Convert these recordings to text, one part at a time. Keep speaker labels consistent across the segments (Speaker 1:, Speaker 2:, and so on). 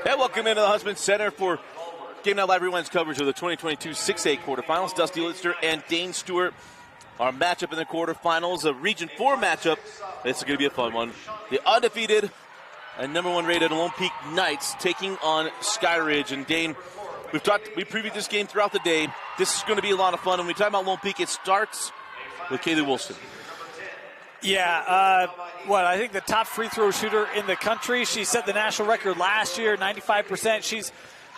Speaker 1: Hey, welcome into the Huntsman Center for Game Night Live Rewind's coverage of the 2022 6A quarterfinals. Dusty Litster and Dane Stewart. Our matchup in the quarterfinals, a Region 4 matchup. It's going to be a fun one. The undefeated and #1 rated Lone Peak Knights taking on Skyridge. And Dane, we previewed this game throughout the day. This is going to be a lot of fun. When we talk about Lone Peak, it starts with Kaylee Wilson.
Speaker 2: Yeah, I think the top free throw shooter in the country. She set the national record last year, 95%. She's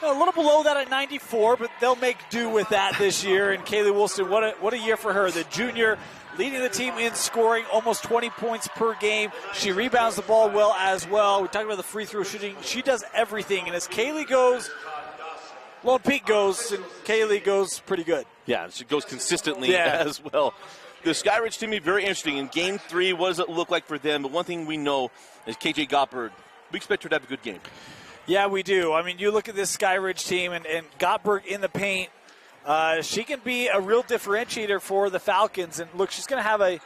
Speaker 2: a little below that at 94, but they'll make do with that this year. And Kaylee Wilson, what a year for her. The junior leading the team in scoring, almost 20 points per game. She rebounds the ball well as well. We talked about the free throw shooting. She does everything. And as Kaylee goes, Lone Peak goes, and Kaylee goes pretty good.
Speaker 1: Yeah, she goes consistently as well. The Skyridge team is very interesting. In Game 3, what does it look like for them? But one thing we know is KJ Gottberg. We expect her to have a good game.
Speaker 2: Yeah, we do. I mean, you look at this Skyridge team, and Gottberg in the paint. She can be a real differentiator for the Falcons. And, look, she's going to have a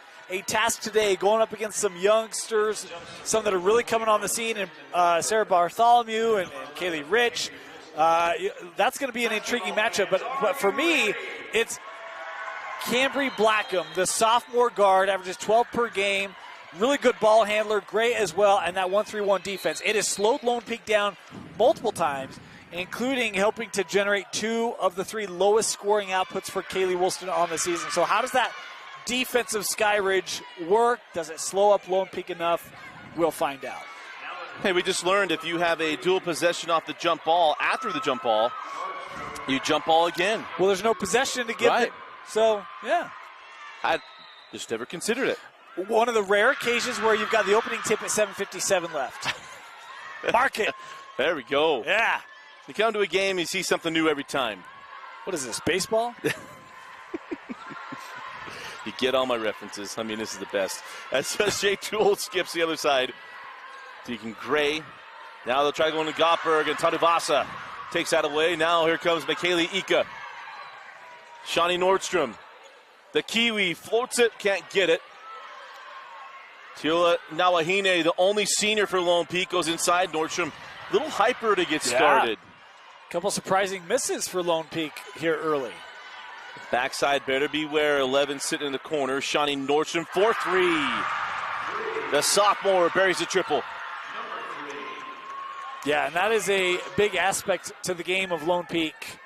Speaker 2: task today going up against some youngsters, some that are really coming on the scene, and Sarah Bartholomew and Kaylee Rich. That's going to be an intriguing matchup. But for me, it's Cambry Blackham, the sophomore guard, averages 12 per game. Really good ball handler, great as well, and that 1-3-1 defense. It has slowed Lone Peak down multiple times, including helping to generate 2 of the 3 lowest scoring outputs for Kaylee Wilson on the season. So how does that defensive Skyridge work? Does it slow up Lone Peak enough? We'll find out.
Speaker 1: Hey, we just learned if you have a dual possession off the jump ball, after the jump ball, you jump ball again.
Speaker 2: Well, there's no possession to give it. So, yeah.
Speaker 1: I just never considered it.
Speaker 2: One of the rare occasions where you've got the opening tip at 7:57 left. Mark it.
Speaker 1: There we go.
Speaker 2: Yeah.
Speaker 1: You come to a game, you see something new every time.
Speaker 2: What is this, baseball?
Speaker 1: You get all my references. I mean, this is the best. As Shea Toole skips the other side. Deacon Gray. Now they'll try going to Gottberg, and Taduvasa takes that away. Now here comes McKaylee Ika. Shawnee Nordstrom. The Kiwi floats it, can't get it. Tila Nawahine, the only senior for Lone Peak, goes inside. Nordstrom, little hyper to get started.
Speaker 2: Couple surprising misses for Lone Peak here early.
Speaker 1: Backside, better beware. 11 sitting in the corner. Shawnee Nordstrom, 4-3. The sophomore buries the triple.
Speaker 2: Yeah, and that is a big aspect to the game of Lone Peak.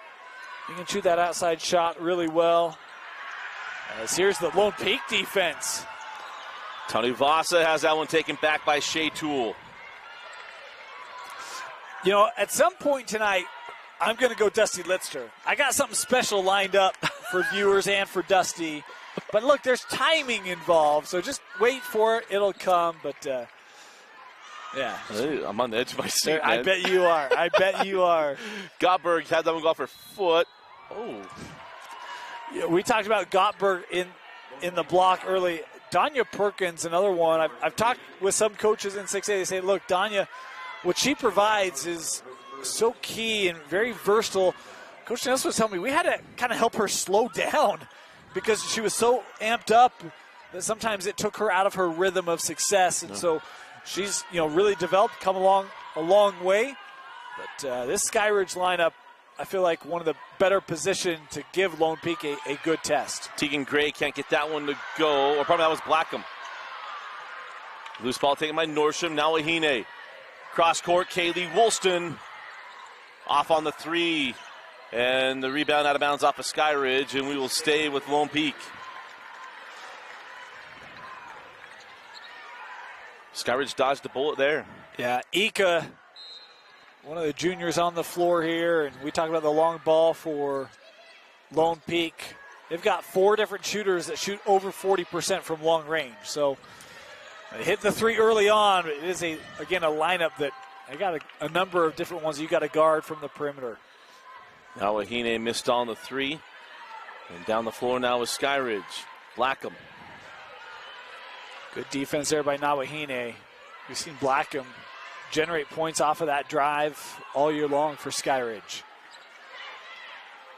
Speaker 2: You can shoot that outside shot really well. As here's the Lone Peak defense.
Speaker 1: Tony Vasa has that one taken back by Shea Toole.
Speaker 2: You know, at some point tonight, I'm going to go Dusty Litster. I got something special lined up for viewers and for Dusty. But look, there's timing involved, so just wait for it. It'll come, but yeah.
Speaker 1: I'm on the edge of my seat,
Speaker 2: I bet you are. I bet you are.
Speaker 1: Gottberg had that one go off her foot. Oh.
Speaker 2: Yeah, we talked about Gottberg in the block early. Danya Perkins, another one. I've talked with some coaches in 6A. They say, look, Danya, what she provides is so key and very versatile. Coach Nelson was telling me we had to kind of help her slow down because she was so amped up that sometimes it took her out of her rhythm of success. And so she's really developed, come along a long way. But this Skyridge lineup, I feel like one of the better positioned to give Lone Peak a good test.
Speaker 1: Tegan Gray can't get that one to go, or probably that was Blackham. Loose ball taken by Nordstrom, now Ahine. Cross court, Kaylee Woolston off on the 3. And the rebound out of bounds off of Skyridge, and we will stay with Lone Peak. Skyridge dodged the bullet there.
Speaker 2: Yeah, Ika, one of the juniors on the floor here, and we talked about the long ball for Lone Peak. They've got 4 different shooters that shoot over 40% from long range. So they hit the 3 early on. It is, again, a lineup that I got a number of different ones you got to guard from the perimeter.
Speaker 1: Now Ahine missed on the 3. And down the floor now is Skyridge. Blackham.
Speaker 2: Good defense there by Nawahine. We've seen Blackham generate points off of that drive all year long for Skyridge.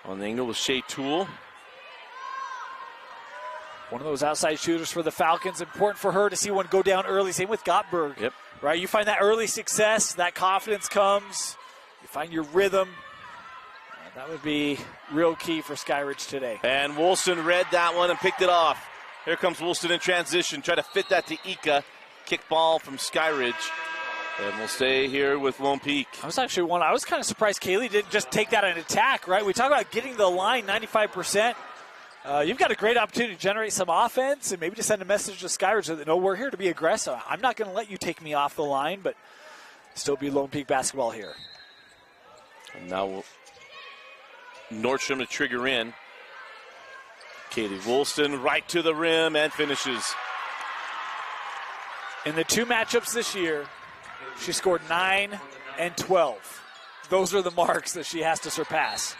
Speaker 1: On the angle with Shea Toole.
Speaker 2: One of those outside shooters for the Falcons. Important for her to see one go down early. Same with Gottberg.
Speaker 1: Yep.
Speaker 2: right? You find that early success, that confidence comes, you find your rhythm. That would be real key for Skyridge today.
Speaker 1: And Woolston read that one and picked it off. Here comes Woolston in transition. Try to fit that to Ika. Kick ball from Skyridge. And we'll stay here with Lone Peak.
Speaker 2: I was kind of surprised Kaylee didn't just take that in attack, right? We talk about getting the line 95%. You've got a great opportunity to generate some offense and maybe just send a message to Skyridge that, no, we're here to be aggressive. I'm not going to let you take me off the line, but still be Lone Peak basketball here.
Speaker 1: And now Nordstrom to trigger in. Katie Woolston right to the rim and finishes.
Speaker 2: In the 2 matchups this year, she scored 9 and 12. Those are the marks that she has to surpass.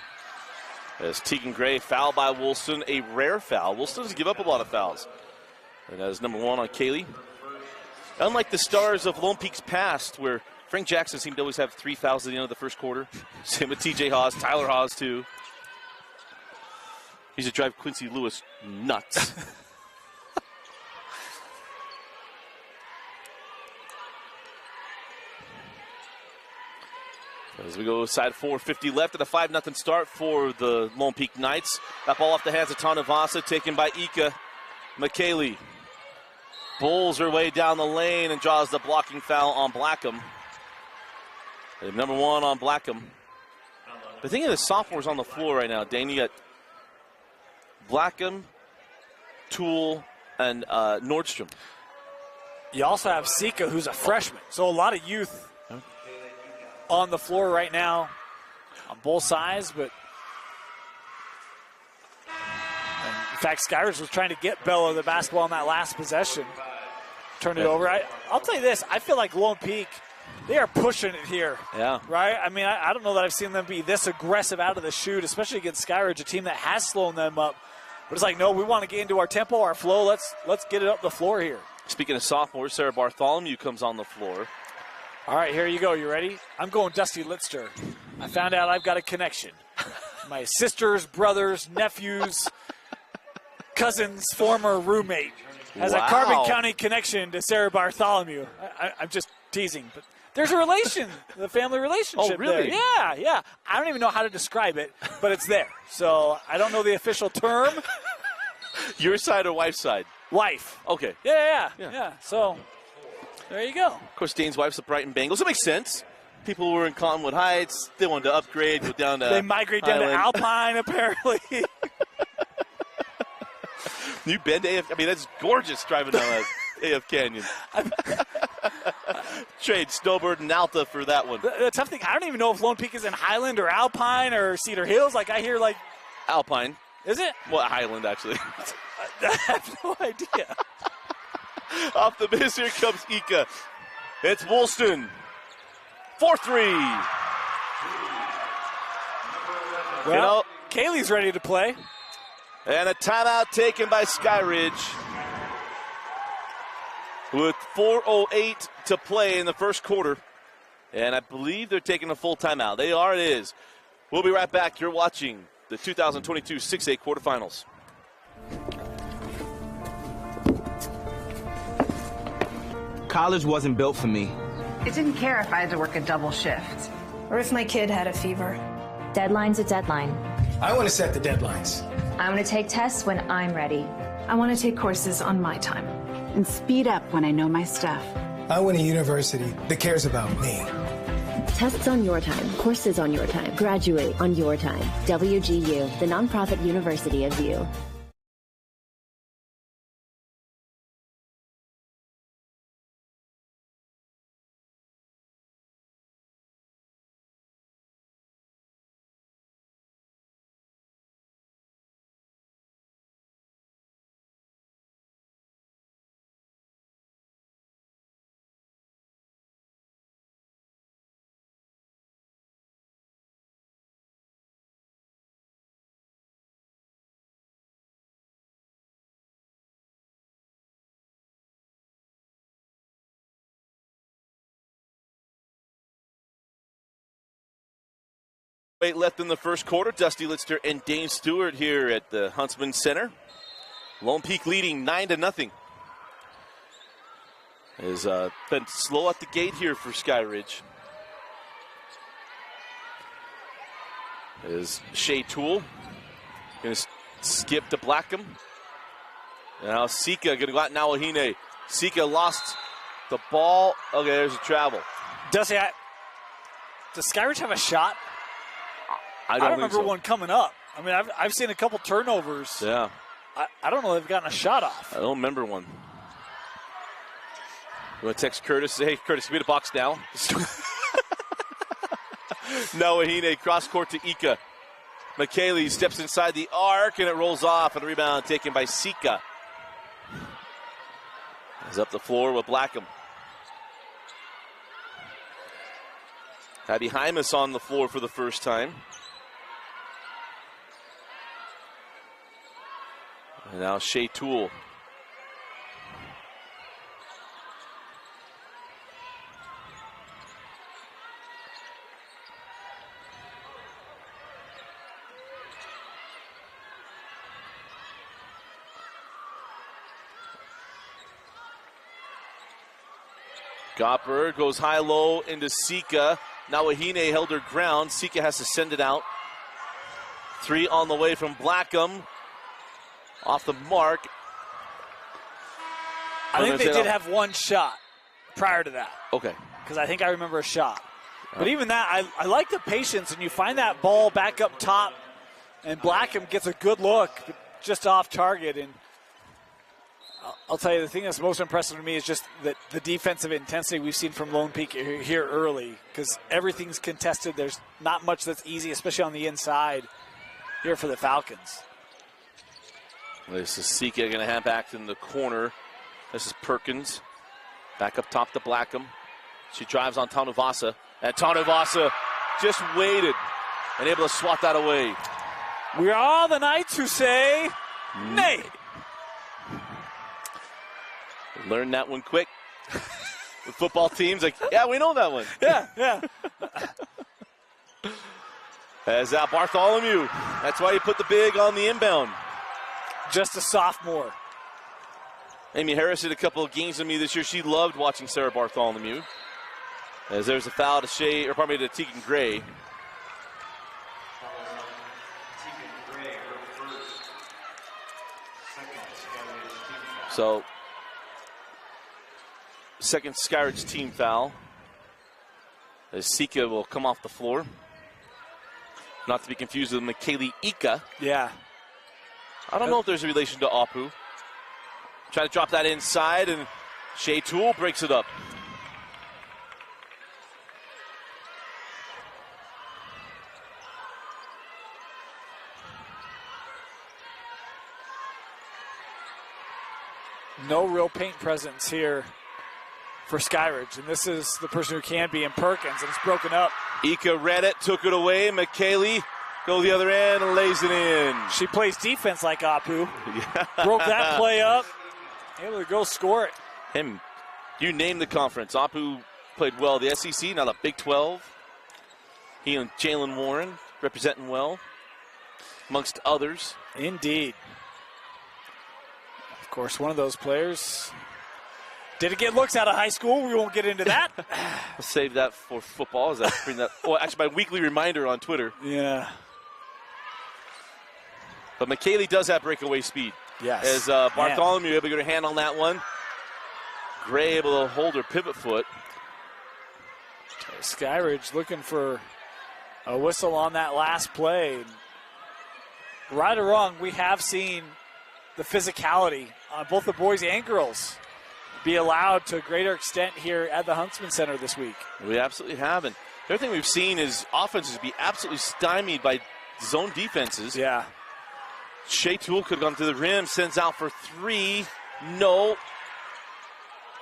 Speaker 1: As Tegan Gray fouled by Woolston, a rare foul. Woolston doesn't give up a lot of fouls. And that is number 1 on Kaylee. Unlike the stars of Lone Peak's past, where Frank Jackson seemed to always have 3 fouls at the end of the first quarter. Same with TJ Haas, Tyler Haas too. He's to drive Quincy Lewis nuts. As we go side 4:50 left at a 5-0 start for the Lone Peak Knights. That ball off the hands of Tanavasa, taken by Ika McKaylee. Pulls her way down the lane and draws the blocking foul on Blackham. And number 1 on Blackham. But thinking of the sophomores on the floor right now, Dane, you got Blackham, Toole, and Nordstrom.
Speaker 2: You also have Sika, who's a freshman. So a lot of youth on the floor right now on both sides, but in fact, Skyridge was trying to get Bella the basketball on that last possession. Turned it over. I'll tell you this, I feel like Lone Peak, they are pushing it here.
Speaker 1: Yeah.
Speaker 2: Right? I mean, I don't know that I've seen them be this aggressive out of the chute, especially against Skyridge, a team that has slowed them up. But it's like, no, we want to get into our tempo, our flow. Let's get it up the floor here.
Speaker 1: Speaking of sophomores, Sarah Bartholomew comes on the floor.
Speaker 2: All right, here you go. You ready? I'm going Dusty Litster. I found out I've got a connection. My sisters, brothers, nephews, cousins, former roommate has a Carbon County connection to Sarah Bartholomew. I'm just teasing, but there's a relation, the family relationship.
Speaker 1: Oh, really?
Speaker 2: There. Yeah. I don't even know how to describe it, but it's there. So I don't know the official term.
Speaker 1: Your side or wife's side?
Speaker 2: Wife.
Speaker 1: Okay.
Speaker 2: Yeah. So there you go.
Speaker 1: Of course, Dane's wife's the Brighton Bengals. It makes sense. People who were in Cottonwood Heights, they wanted to upgrade, go down to
Speaker 2: They migrate down
Speaker 1: Highland.
Speaker 2: to Alpine, apparently.
Speaker 1: New Bend AF. I mean, that's gorgeous driving down AF Canyon. Trade Snowbird and Alta for that one.
Speaker 2: The tough thing, I don't even know if Lone Peak is in Highland or Alpine or Cedar Hills. Like, I hear, like...
Speaker 1: Alpine.
Speaker 2: Is it?
Speaker 1: Well, Highland, actually.
Speaker 2: I have no idea.
Speaker 1: Off the miss, here comes Ika. It's Woolston. 4-3.
Speaker 2: Well, Kaylee's ready to play.
Speaker 1: And a timeout taken by Skyridge. With 4:08 to play in the first quarter. And I believe they're taking a full timeout. They are, it is. We'll be right back. You're watching the 2022 6A quarterfinals.
Speaker 3: College wasn't built for me.
Speaker 4: I didn't care if I had to work a double shift.
Speaker 5: Or if my kid had a fever.
Speaker 6: Deadline's a deadline.
Speaker 7: I want to set the deadlines.
Speaker 6: I want to take tests when I'm ready.
Speaker 5: I want to take courses on my time.
Speaker 4: And speed up when I know my stuff.
Speaker 7: I want a university that cares about me.
Speaker 8: Tests on your time, courses on your time, graduate on your time. WGU, the nonprofit university of you.
Speaker 1: Eight left in the first quarter. Dusty Litster and Dane Stewart here at the Huntsman Center. Lone Peak leading 9-0. Has been slow at the gate here for Skyridge. Is Shea Toole going to skip to Blackham. Now Sika going to go out now. Nawahine. Sika lost the ball. Okay, there's a travel.
Speaker 2: Does Skyridge have a shot?
Speaker 1: I
Speaker 2: don't
Speaker 1: think
Speaker 2: remember
Speaker 1: so.
Speaker 2: one coming up. I mean, I've seen a couple turnovers.
Speaker 1: Yeah.
Speaker 2: I don't know if they've gotten a shot off.
Speaker 1: I don't remember one. You want to text Curtis? Hey, Curtis, give me the box now. Nawahine cross court to Ika. McKaylee steps inside the arc, and it rolls off, and a rebound taken by Sika. He's up the floor with Blackham. Abby Hymas on the floor for the first time. And now Shea Toole. Gopper goes high-low into Sika. Nawahine held her ground. Sika has to send it out. 3 on the way from Blackham. Off the mark.
Speaker 2: I think they did have one shot prior to that.
Speaker 1: Okay.
Speaker 2: Because I think I remember a shot. But even that, I like the patience, and you find that ball back up top, and Blackham gets a good look, but just off target. And I'll tell you, the thing that's most impressive to me is just the defensive intensity we've seen from Lone Peak here early, because everything's contested. There's not much that's easy, especially on the inside here for the Falcons.
Speaker 1: This is Sika going to have back in the corner. This is Perkins. Back up top to Blackham. She drives on Tanuvasa. And Tanuvasa just waited and able to swat that away.
Speaker 2: We are all the Knights who say nay.
Speaker 1: Learn that one quick. The football team's like, yeah, we know that one.
Speaker 2: Yeah.
Speaker 1: As Bartholomew. That's why you put the big on the inbound.
Speaker 2: Just a sophomore.
Speaker 1: Amy Harris did a couple of games with me this year. She loved watching Sarah Bartholomew. As there's a foul to to Tegan Gray. So, second Skyridge team foul. As Sika will come off the floor. Not to be confused with McKaylee Ika.
Speaker 2: Yeah.
Speaker 1: I don't know if there's a relation to Apu. Try to drop that inside, and Shea Toole breaks it up.
Speaker 2: No real paint presence here for Skyridge, and this is the person who can be in Perkins, and it's broken up.
Speaker 1: Ika read it, took it away. McKaylee goes the other end and lays it in.
Speaker 2: She plays defense like Apu. Broke that play up. Able to go score it.
Speaker 1: Him, you name the conference. Apu played well the SEC, now the Big 12. He and Jalen Warren representing well, amongst others.
Speaker 2: Indeed. Of course, one of those players didn't get looks out of high school. We won't get into that.
Speaker 1: I'll save that for football. Is that bring that? Oh, actually, my weekly reminder on Twitter.
Speaker 2: Yeah.
Speaker 1: But McKaylee does have breakaway speed.
Speaker 2: Yes.
Speaker 1: As Bartholomew able to get her hand on that one. Gray able to hold her pivot foot.
Speaker 2: Skyridge looking for a whistle on that last play. Right or wrong, we have seen the physicality on both the boys and girls be allowed to a greater extent here at the Huntsman Center this week.
Speaker 1: We absolutely haven't. The other thing we've seen is offenses be absolutely stymied by zone defenses.
Speaker 2: Yeah.
Speaker 1: Shea Toole could have gone to the rim, sends out for 3. No.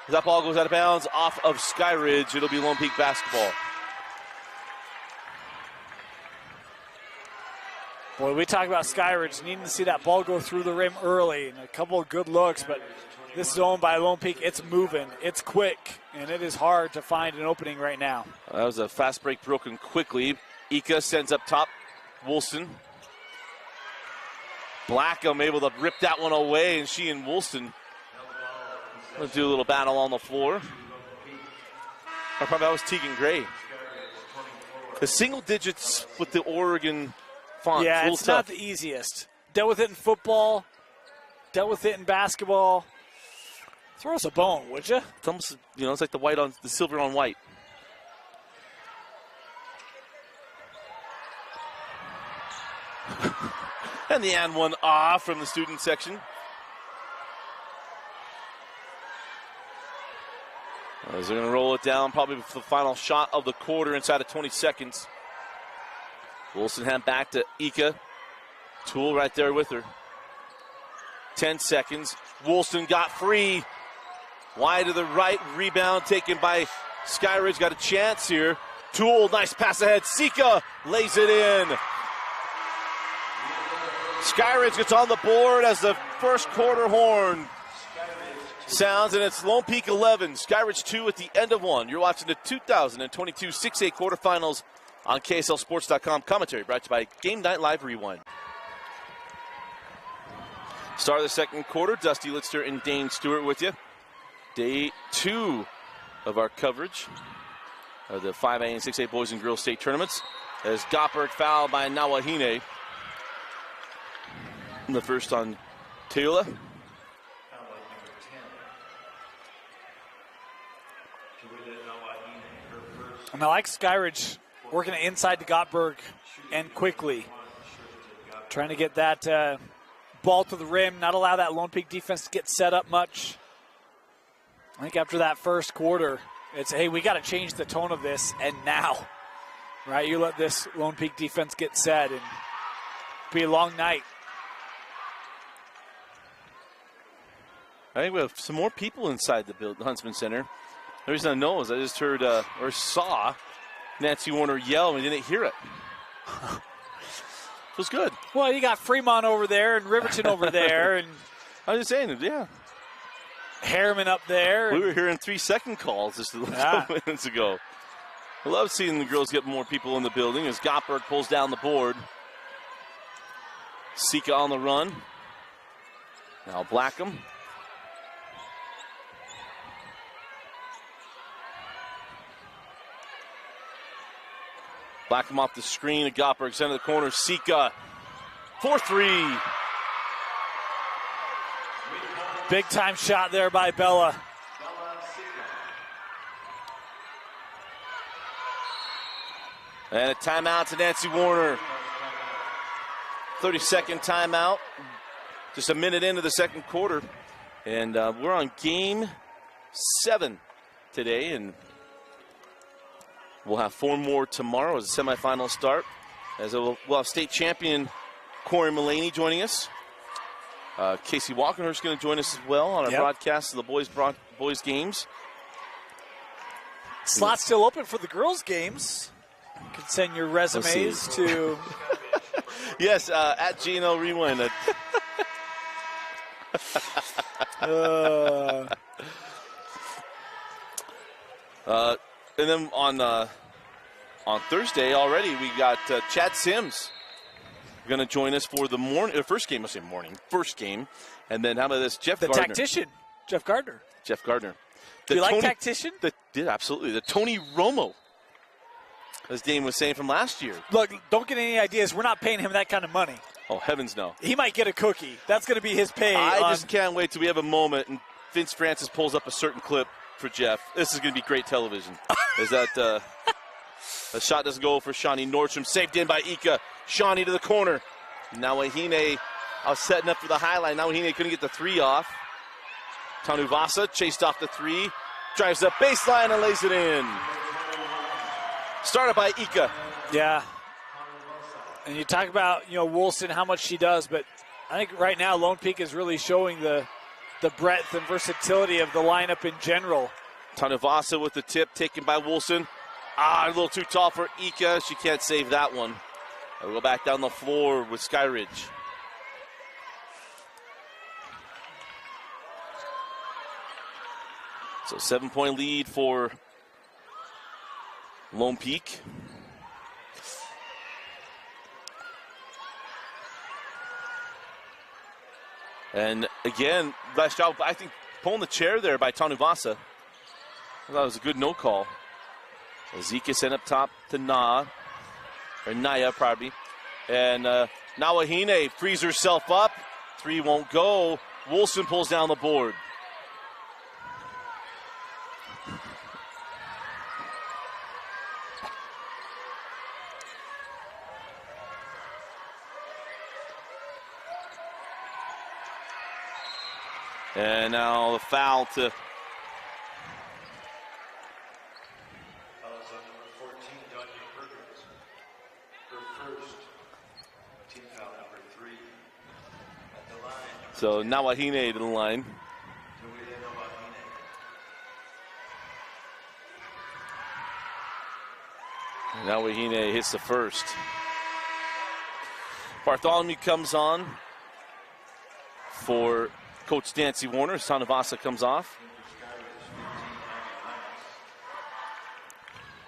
Speaker 1: That ball goes out of bounds off of Skyridge. It'll be Lone Peak basketball.
Speaker 2: Boy, we talk about Skyridge needing to see that ball go through the rim early and a couple of good looks, but this zone by Lone Peak, it's moving, it's quick, and it is hard to find an opening right now.
Speaker 1: That was a fast break broken quickly. Ika sends up top. Woolston. Blackham able to rip that one away, and she and Woolston Let's do a little battle on the floor. Or probably that was Tegan Gray. The single digits with the Oregon font.
Speaker 2: Yeah, it's not the easiest. Dealt with it in football. Dealt with it in basketball. Throw us a bone, would you?
Speaker 1: It's almost, it's like the silver on white. And the and one from the student section. As they're going to roll it down, probably for the final shot of the quarter inside of 20 seconds. Wilson hand back to Ika. Toole right there with her. 10 seconds. Wilson got free. Wide to the right. Rebound taken by Skyridge. Got a chance here. Toole, nice pass ahead. Sika lays it in. Skyridge gets on the board as the first quarter horn sounds, and it's Lone Peak 11, Skyridge 2 at the end of 1. You're watching the 2022 6A quarterfinals on KSLSports.com. Commentary brought to you by Game Night Live Rewind. Start of the second quarter, Dusty Litster and Dane Stewart with you. Day 2 of our coverage of the 5A and 6A boys and girls state tournaments as Gottberg fouled by Nawahine. The first on Teula.
Speaker 2: And I like Skyridge working it inside to Gottberg and quickly. Trying to get that ball to the rim, not allow that Lone Peak defense to get set up much. I think after that first quarter, it's, hey, we got to change the tone of this, and now. Right, you let this Lone Peak defense get set, and be a long night.
Speaker 1: I think we have some more people inside the Huntsman Center. The reason I know is I just heard or saw Nancy Warner yell and we didn't hear it. It was good.
Speaker 2: Well, you got Fremont over there and Riverton over there. And
Speaker 1: I was just saying, yeah.
Speaker 2: Harriman up there.
Speaker 1: We were hearing 3-second calls just a couple minutes ago. I love seeing the girls get more people in the building as Gottberg pulls down the board. Sika on the run. Now Blackham. Blackham off the screen at Gottberg, center of the corner. Sika, 4-3.
Speaker 2: Big time shot there by Bella.
Speaker 1: And a timeout to Nancy Warner. 30-second timeout. Just a minute into the second quarter. And we're on game 7 today. And we'll have 4 more tomorrow as the semifinals start. As we'll have state champion Corey Mullaney joining us. Casey Walkenhurst going to join us as well on our broadcast of the boys games.
Speaker 2: Slot's still open for the girls games. You can send your resumes to.
Speaker 1: Yes, at GNL Rewind. And then on Thursday already, we got Chad Sims going to join us for the first game. I say first game. And then how about this, Jeff Gardner.
Speaker 2: The tactician, Jeff Gardner.
Speaker 1: Jeff Gardner.
Speaker 2: Do you like tactician?
Speaker 1: Absolutely. The Tony Romo, as Dane was saying from last year.
Speaker 2: Look, don't get any ideas. We're not paying him that kind of money.
Speaker 1: Oh, heavens no.
Speaker 2: He might get a cookie. That's going to be his pay.
Speaker 1: I just can't wait till we have a moment and Vince Francis pulls up a certain clip for Jeff. This is going to be great television. Is that a shot doesn't go for Shawnee Nordstrom. Saved in by Ika. Shawnee to the corner. Nawahine, I was setting up for the highlight. Nawahine couldn't get the 3 off. Tanuvasa chased off the 3. Drives up baseline and lays it in. Started by Ika.
Speaker 2: Yeah. And you talk about, Woolston, how much she does, but I think right now Lone Peak is really showing the breadth and versatility of the lineup in general.
Speaker 1: Tanuvasa with the tip taken by Woolston. A little too tall for Ika. She can't save that one. We'll go back down the floor with Skyridge. So 7-point lead for Lone Peak. And again, last job, I think pulling the chair there by Tanuvasa. I thought it was a good no call. Zika sent up top to Naya, pardon me. And Nawahine frees herself up. 3 won't go. Wilson pulls down the board. And now the foul to so Nawahine to the line. Nawahine hits the first. Bartholomew comes on for Coach Nancy Warner. Tanuvasa comes off.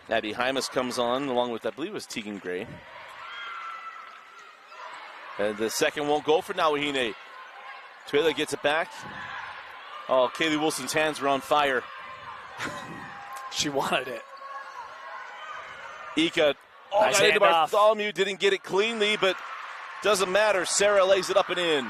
Speaker 1: Abby Hymas comes on along with, I believe it was Tegan Gray. And the second won't go for Nawahine. Taylor gets it back. Oh, Kaylee Wilson's hands were on fire.
Speaker 2: She wanted it.
Speaker 1: Ika
Speaker 2: Nice
Speaker 1: got into
Speaker 2: handoff.
Speaker 1: Bartholomew, didn't get it cleanly, but doesn't matter. Sarah lays it up and in.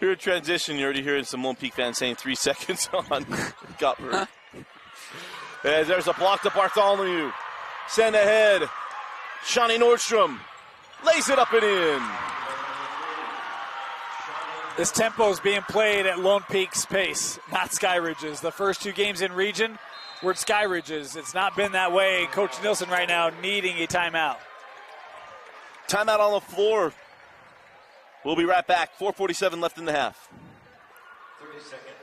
Speaker 1: You're in transition. You're already hearing some Lone Peak fans saying 3 seconds on Gottberg. As there's a block to Bartholomew. Send ahead. Shawnee Nordstrom lays it up and in.
Speaker 2: This tempo is being played at Lone Peak's pace, not Skyridge's. The first 2 games in region were at Skyridge's. It's not been that way. Coach Nilsson right now needing a timeout.
Speaker 1: Timeout on the floor. We'll be right back. 4:47 left in the half.
Speaker 9: 30-second
Speaker 1: timeout.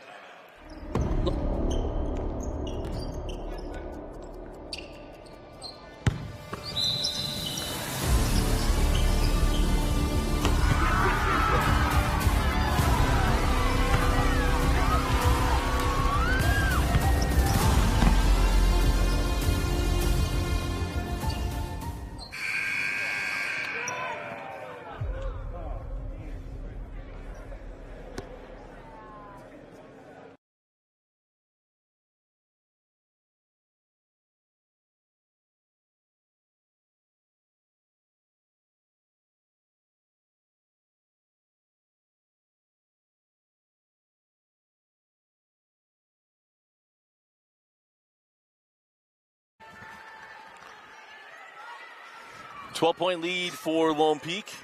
Speaker 1: 12-point lead for Lone Peak.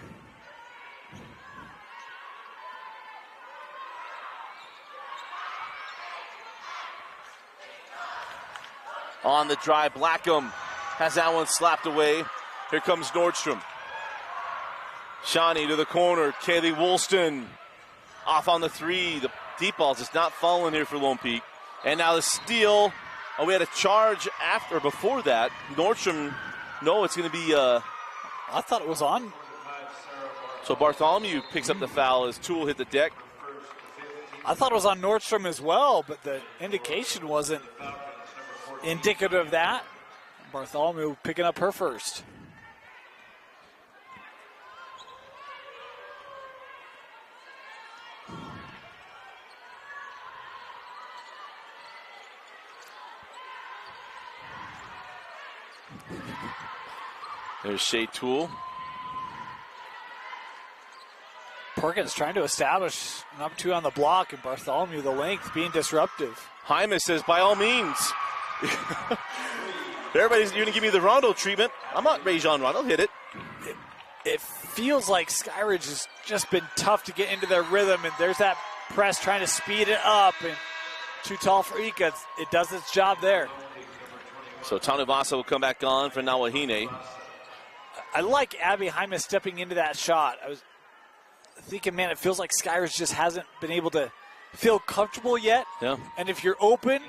Speaker 1: On the drive, Blackham has that one slapped away. Here comes Nordstrom. Shawnee to the corner. Kaylee Woolston off on the 3. The deep ball's just not falling here for Lone Peak. And now the steal. Oh, we had a charge after, before that. Nordstrom, no, it's going to be...
Speaker 2: I thought it was on.
Speaker 1: So Bartholomew picks up the foul as Toole hit the deck.
Speaker 2: I thought it was on Nordstrom as well, but the indication wasn't indicative of that. Bartholomew picking up her first.
Speaker 1: There's Shea Toole.
Speaker 2: Perkins trying to establish an opportunity on the block, and Bartholomew, the length, being disruptive.
Speaker 1: Hymas says, by all means. Everybody's going to give me the Rondo treatment. I'm not Rajon Rondo. Hit it.
Speaker 2: It feels like Skyridge has just been tough to get into their rhythm, and there's that press trying to speed it up, and too tall for Ika. It does its job there.
Speaker 1: So Tanuvasa will come back on for Nawahine.
Speaker 2: I like Abby Hymas stepping into that shot. I was thinking, man, it feels like Skyridge just hasn't been able to feel comfortable yet.
Speaker 1: Yeah.
Speaker 2: And if you're open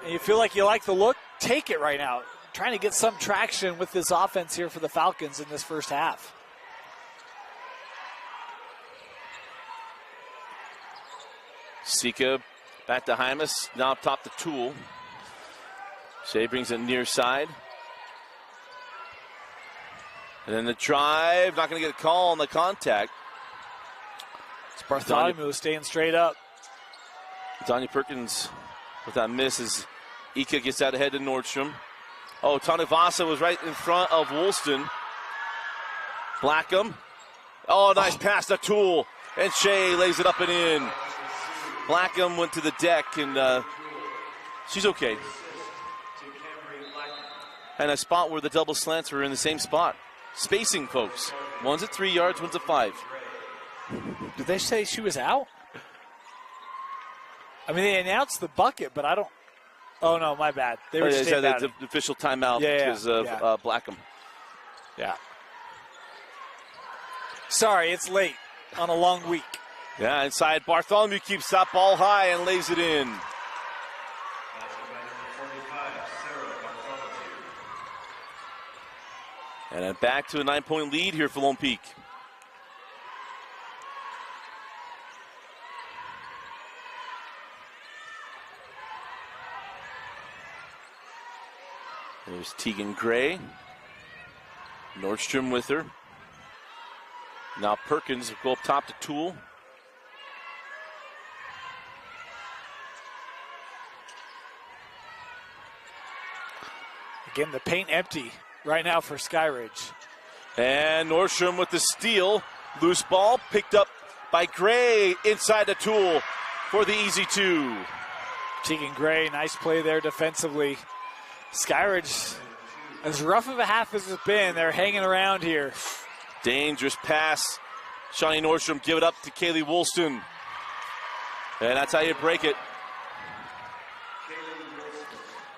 Speaker 2: and you feel like you like the look, take it right now. Trying to get some traction with this offense here for the Falcons in this first half.
Speaker 1: Sika back to Hymas. Now up top to Toole. Shea brings it near side. And then the drive, not going to get a call on the contact.
Speaker 2: It's Bartholomew staying straight up.
Speaker 1: Tanya Perkins with that miss as Ika gets out ahead to Nordstrom. Oh, Tanuvasa was right in front of Woolston. Blackham. Oh, nice pass to Toole. And Shea lays it up and in. Blackham went to the deck, and she's okay. And a spot where the double slants were in the same spot. Spacing, folks. One's at 3 yards, one's at 5.
Speaker 2: Did they say she was out? I mean, they announced the bucket, but I don't. Oh, no, my bad. They were just
Speaker 1: the official timeout because of Blackham.
Speaker 2: Yeah. Sorry, it's late on a long week.
Speaker 1: Yeah, inside. Bartholomew keeps that ball high and lays it in. And then back to a 9-point lead here for Lone Peak. There's Tegan Gray. Nordstrom with her. Now Perkins will go up top to Toole.
Speaker 2: Again, the paint empty right now for Skyridge.
Speaker 1: And Nordstrom with the steal. Loose ball picked up by Gray inside the Toole for the easy 2.
Speaker 2: Tegan Gray, nice play there defensively. Skyridge, as rough of a half as it's been, they're hanging around here.
Speaker 1: Dangerous pass. Shawnee Nordstrom give it up to Kaylee Woolston. And that's how you break it.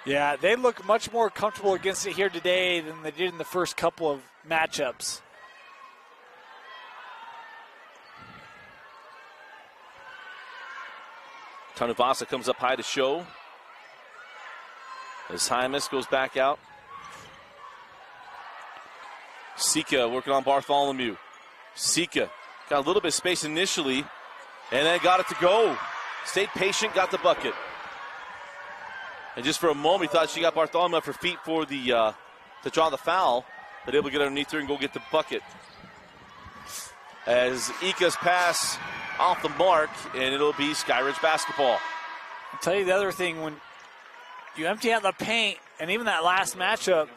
Speaker 2: Yeah, they look much more comfortable against it here today than they did in the first couple of matchups.
Speaker 1: Tanuvasa comes up high to show. As Hymas goes back out. Sika working on Bartholomew. Sika got a little bit of space initially and then got it to go. Stayed patient, got the bucket. And just for a moment, he thought she got Bartholomew off her feet for the to draw the foul, but able to get underneath her and go get the bucket. As Ika's pass off the mark, and it'll be Skyridge basketball.
Speaker 2: I'll tell you the other thing, when you empty out the paint, and even that last matchup,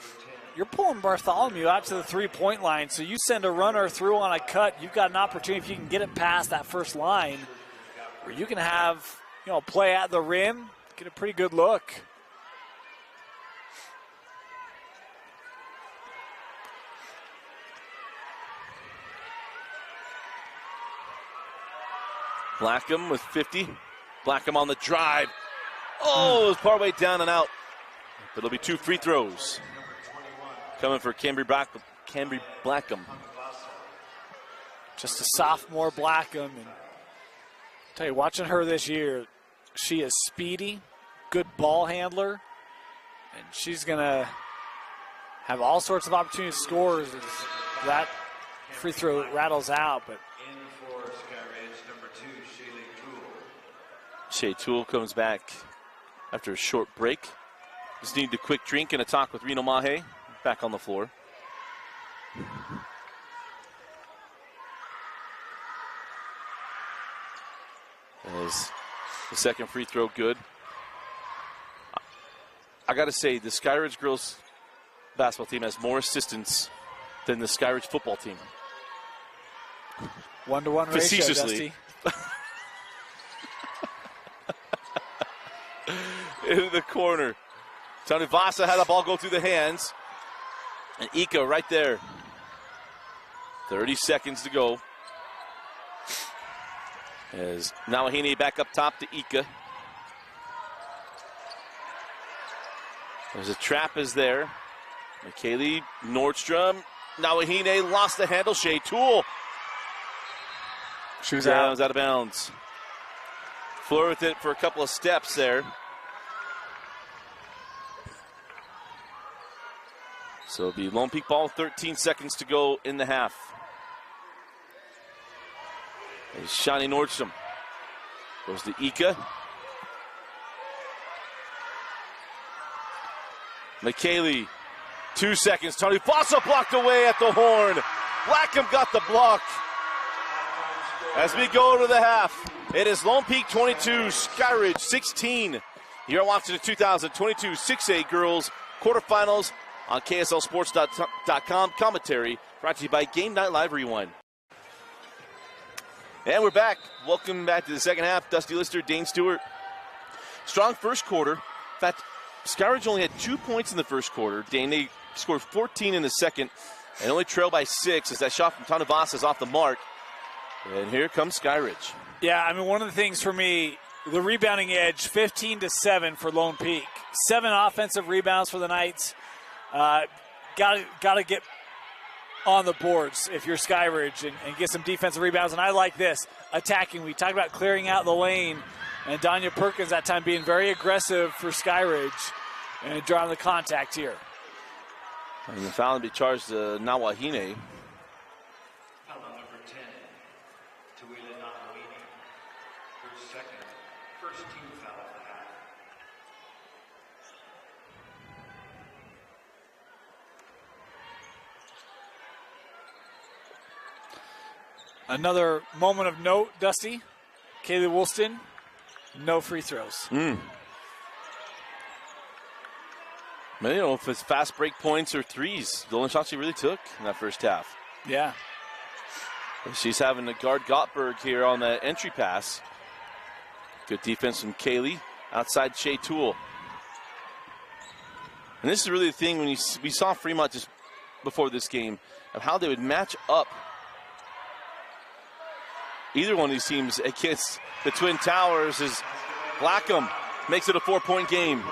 Speaker 2: you're pulling Bartholomew out to the three-point line, so you send a runner through on a cut, you've got an opportunity if you can get it past that first line, where you can have, play at the rim, get a pretty good look.
Speaker 1: Blackham with 50. Blackham on the drive. Oh, it was part way down and out. But it'll be 2 free throws coming for Cambry Blackham.
Speaker 2: Just a sophomore Blackham. And I'll tell you, watching her this year, she is speedy, good ball handler, and she's going to have all sorts of opportunities to score as that free throw rattles out. But
Speaker 1: Shea Toole comes back after a short break. Just needed a quick drink and a talk with Reno Mahe. Back on the floor. As the second free throw good. I got to say, the Skyridge girls basketball team has more assistants than the Skyridge football team.
Speaker 2: 1-to-1 ratio,
Speaker 1: Facetiously. Into the corner. Tanuvasa had the ball go through the hands. And Ika right there. 30 seconds to go. As Nawahine back up top to Ika. There's a trap is there. McKaylee Nordstrom. Nawahine lost the handle. Shea Toole.
Speaker 2: She was out.
Speaker 1: Was out of bounds. Fleur with it for a couple of steps there. So it'll be Lone Peak ball, 13 seconds to go in the half. There's Shawnee Nordstrom. Goes to Ika. McKaylee, 2 seconds. Tony Fossa blocked away at the horn. Blackham got the block. As we go to the half, it is Lone Peak 22, Skyridge 16. You're watching the 2022 6A Girls Quarterfinals on KSLSports.com. Commentary brought to you by Game Night Live Rewind. And we're back. Welcome back to the second half. Dusty Lister, Dane Stewart. Strong first quarter. In fact, Skyridge only had 2 points in the first quarter. Dane, they scored 14 in the second and only trailed by 6 as that shot from Tanavasa is off the mark. And here comes Skyridge.
Speaker 2: Yeah, I mean, one of the things for me, the rebounding edge, 15-7 for Lone Peak. 7 offensive rebounds for the Knights. Got to get on the boards if you're Skyridge and get some defensive rebounds. And I like this, attacking. We talked about clearing out the lane. And Danya Perkins that time being very aggressive for Skyridge and drawing the contact here.
Speaker 1: And the foul to be charged to Nawahine.
Speaker 9: Foul number 10, Tuila Nawahine. Her second, first team foul of the half.
Speaker 2: Another moment of note, Dusty. Kaylee Woolston, no free throws.
Speaker 1: I don't know if it's fast break points or threes. The only shots she really took in that first half.
Speaker 2: Yeah.
Speaker 1: She's having to guard Gottberg here on that entry pass. Good defense from Kaylee. Outside Shea Toole. And this is really the thing when we saw Fremont just before this game of how they would match up either one of these teams against the Twin Towers as Blackham makes it a 4-point game.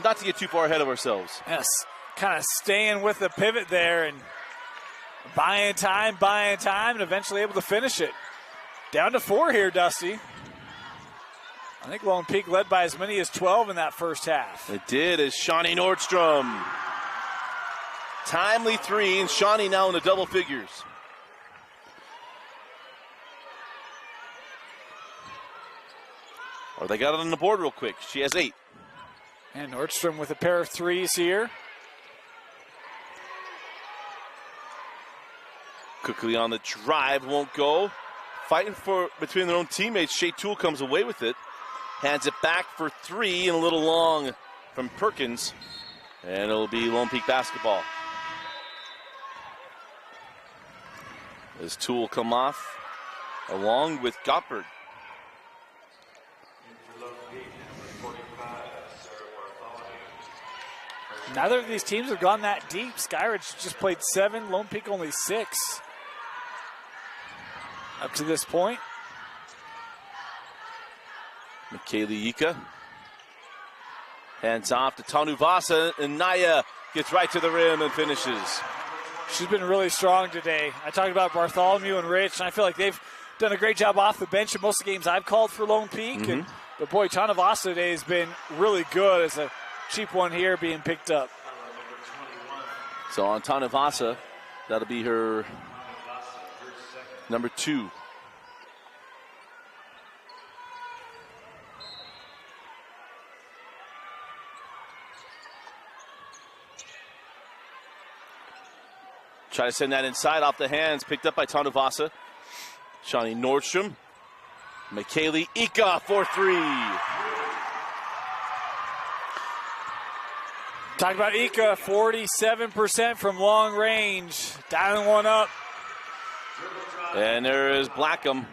Speaker 1: Not to get too far ahead of ourselves.
Speaker 2: Yes, kind of staying with the pivot there and buying time, and eventually able to finish it. Down to 4 here, Dusty. I think Lone Peak led by as many as 12 in that first half.
Speaker 1: It did as Shawnee Nordstrom. Timely 3, and Shawnee now in the double figures. Or they got it on the board real quick. She has 8.
Speaker 2: And Nordstrom with a pair of threes here.
Speaker 1: Quickly on the drive, won't go. Fighting for between their own teammates. Shea Toole comes away with it. Hands it back for 3 and a little long from Perkins. And it'll be Lone Peak basketball. As Toole come off along with Gottberg.
Speaker 2: Neither of these teams have gone that deep. Skyridge just played 7, Lone Peak only 6. Up to this point.
Speaker 1: McKaylee Ika. Hands off to Tanuvasa, and Naya gets right to the rim and finishes.
Speaker 2: She's been really strong today. I talked about Bartholomew and Rich, and I feel like they've done a great job off the bench in most of the games I've called for Lone Peak. But boy, Tanuvasa today has been really good as a cheap one here being picked up.
Speaker 1: So on Tanavasa, that'll be her number 2. Try to send that inside off the hands, picked up by Tanavasa. Shawnee Nordstrom. McKaylee Ika for 3.
Speaker 2: Talk about Ika, 47% from long range. Dialing one up.
Speaker 1: And there is Blackham.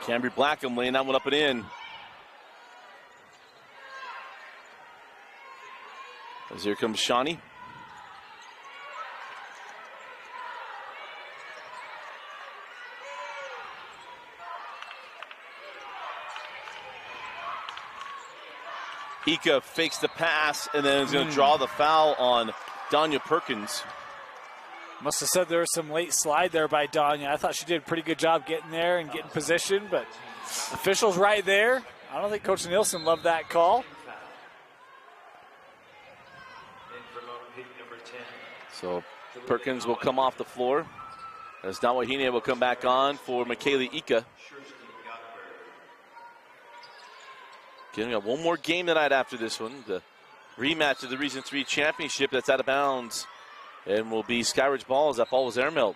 Speaker 1: Cambry Blackham laying that one up and in. As here comes Shawnee. Ika fakes the pass and then is going to draw the foul on Danya Perkins.
Speaker 2: Must have said there was some late slide there by Danya. I thought she did a pretty good job getting there and getting position, but officials right there. I don't think Coach Nielsen loved that call.
Speaker 1: So Perkins will come off the floor as Nawahine will come back on for McKaylee Ika. Again, we got one more game tonight after this one. The rematch of the Region 3 Championship. That's out of bounds and will be Skyridge ball as that ball was airmailed.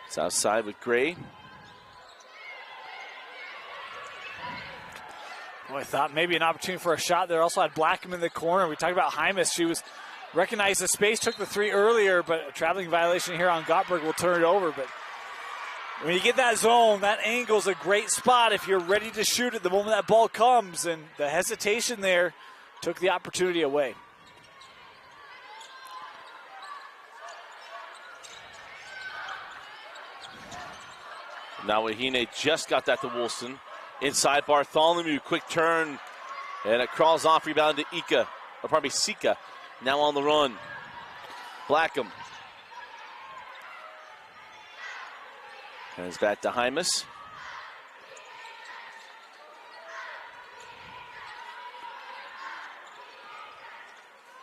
Speaker 1: It's outside with Gray.
Speaker 2: Well, I thought maybe an opportunity for a shot there. Also had Blackham in the corner. We talked about Hymas. She was recognized the space, took the three earlier, but a traveling violation here on Gottberg will turn it over. But when you get that zone, that angle's a great spot if you're ready to shoot it the moment that ball comes. And the hesitation there took the opportunity away.
Speaker 1: Now Wahine just got that to Wilson. Inside Bartholomew, quick turn. And it crawls off, rebound to Sika. Now on the run. Blackham. And it's back to Hymas.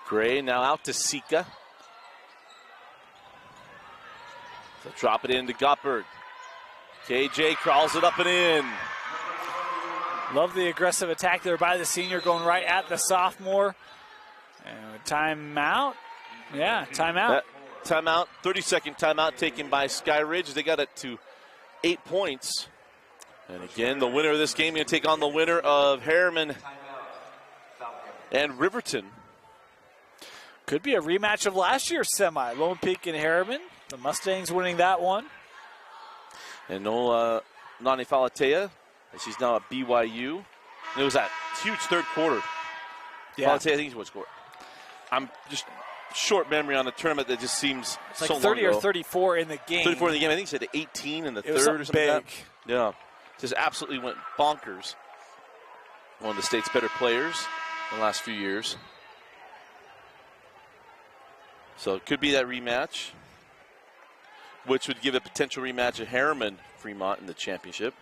Speaker 1: Gray now out to Sika. So drop it into Gottberg. KJ crawls it up and in.
Speaker 2: Love the aggressive attack there by the senior, going right at the sophomore. And timeout. Yeah, timeout.
Speaker 1: Timeout, 30-second timeout taken by Skyridge. They got it to 8 points. And again, the winner of this game going to take on the winner of Harriman and Riverton.
Speaker 2: Could be a rematch of last year's semi. Lone Peak and Harriman. The Mustangs winning that one.
Speaker 1: And no Nani Falatea, as she's now at BYU. And it was that huge third quarter.
Speaker 2: Yeah.
Speaker 1: Falatea, I think is what scored. I'm just short memory on the tournament that just seems
Speaker 2: it's like
Speaker 1: so
Speaker 2: 30
Speaker 1: long
Speaker 2: or
Speaker 1: ago.
Speaker 2: 34 in the game.
Speaker 1: 34 in the game. I think he said 18 in the
Speaker 2: it was
Speaker 1: third or something
Speaker 2: big.
Speaker 1: like that. Yeah. Just absolutely went bonkers. One of the state's better players in the last few years. So it could be that rematch, which would give a potential rematch of Harriman Fremont in the championship.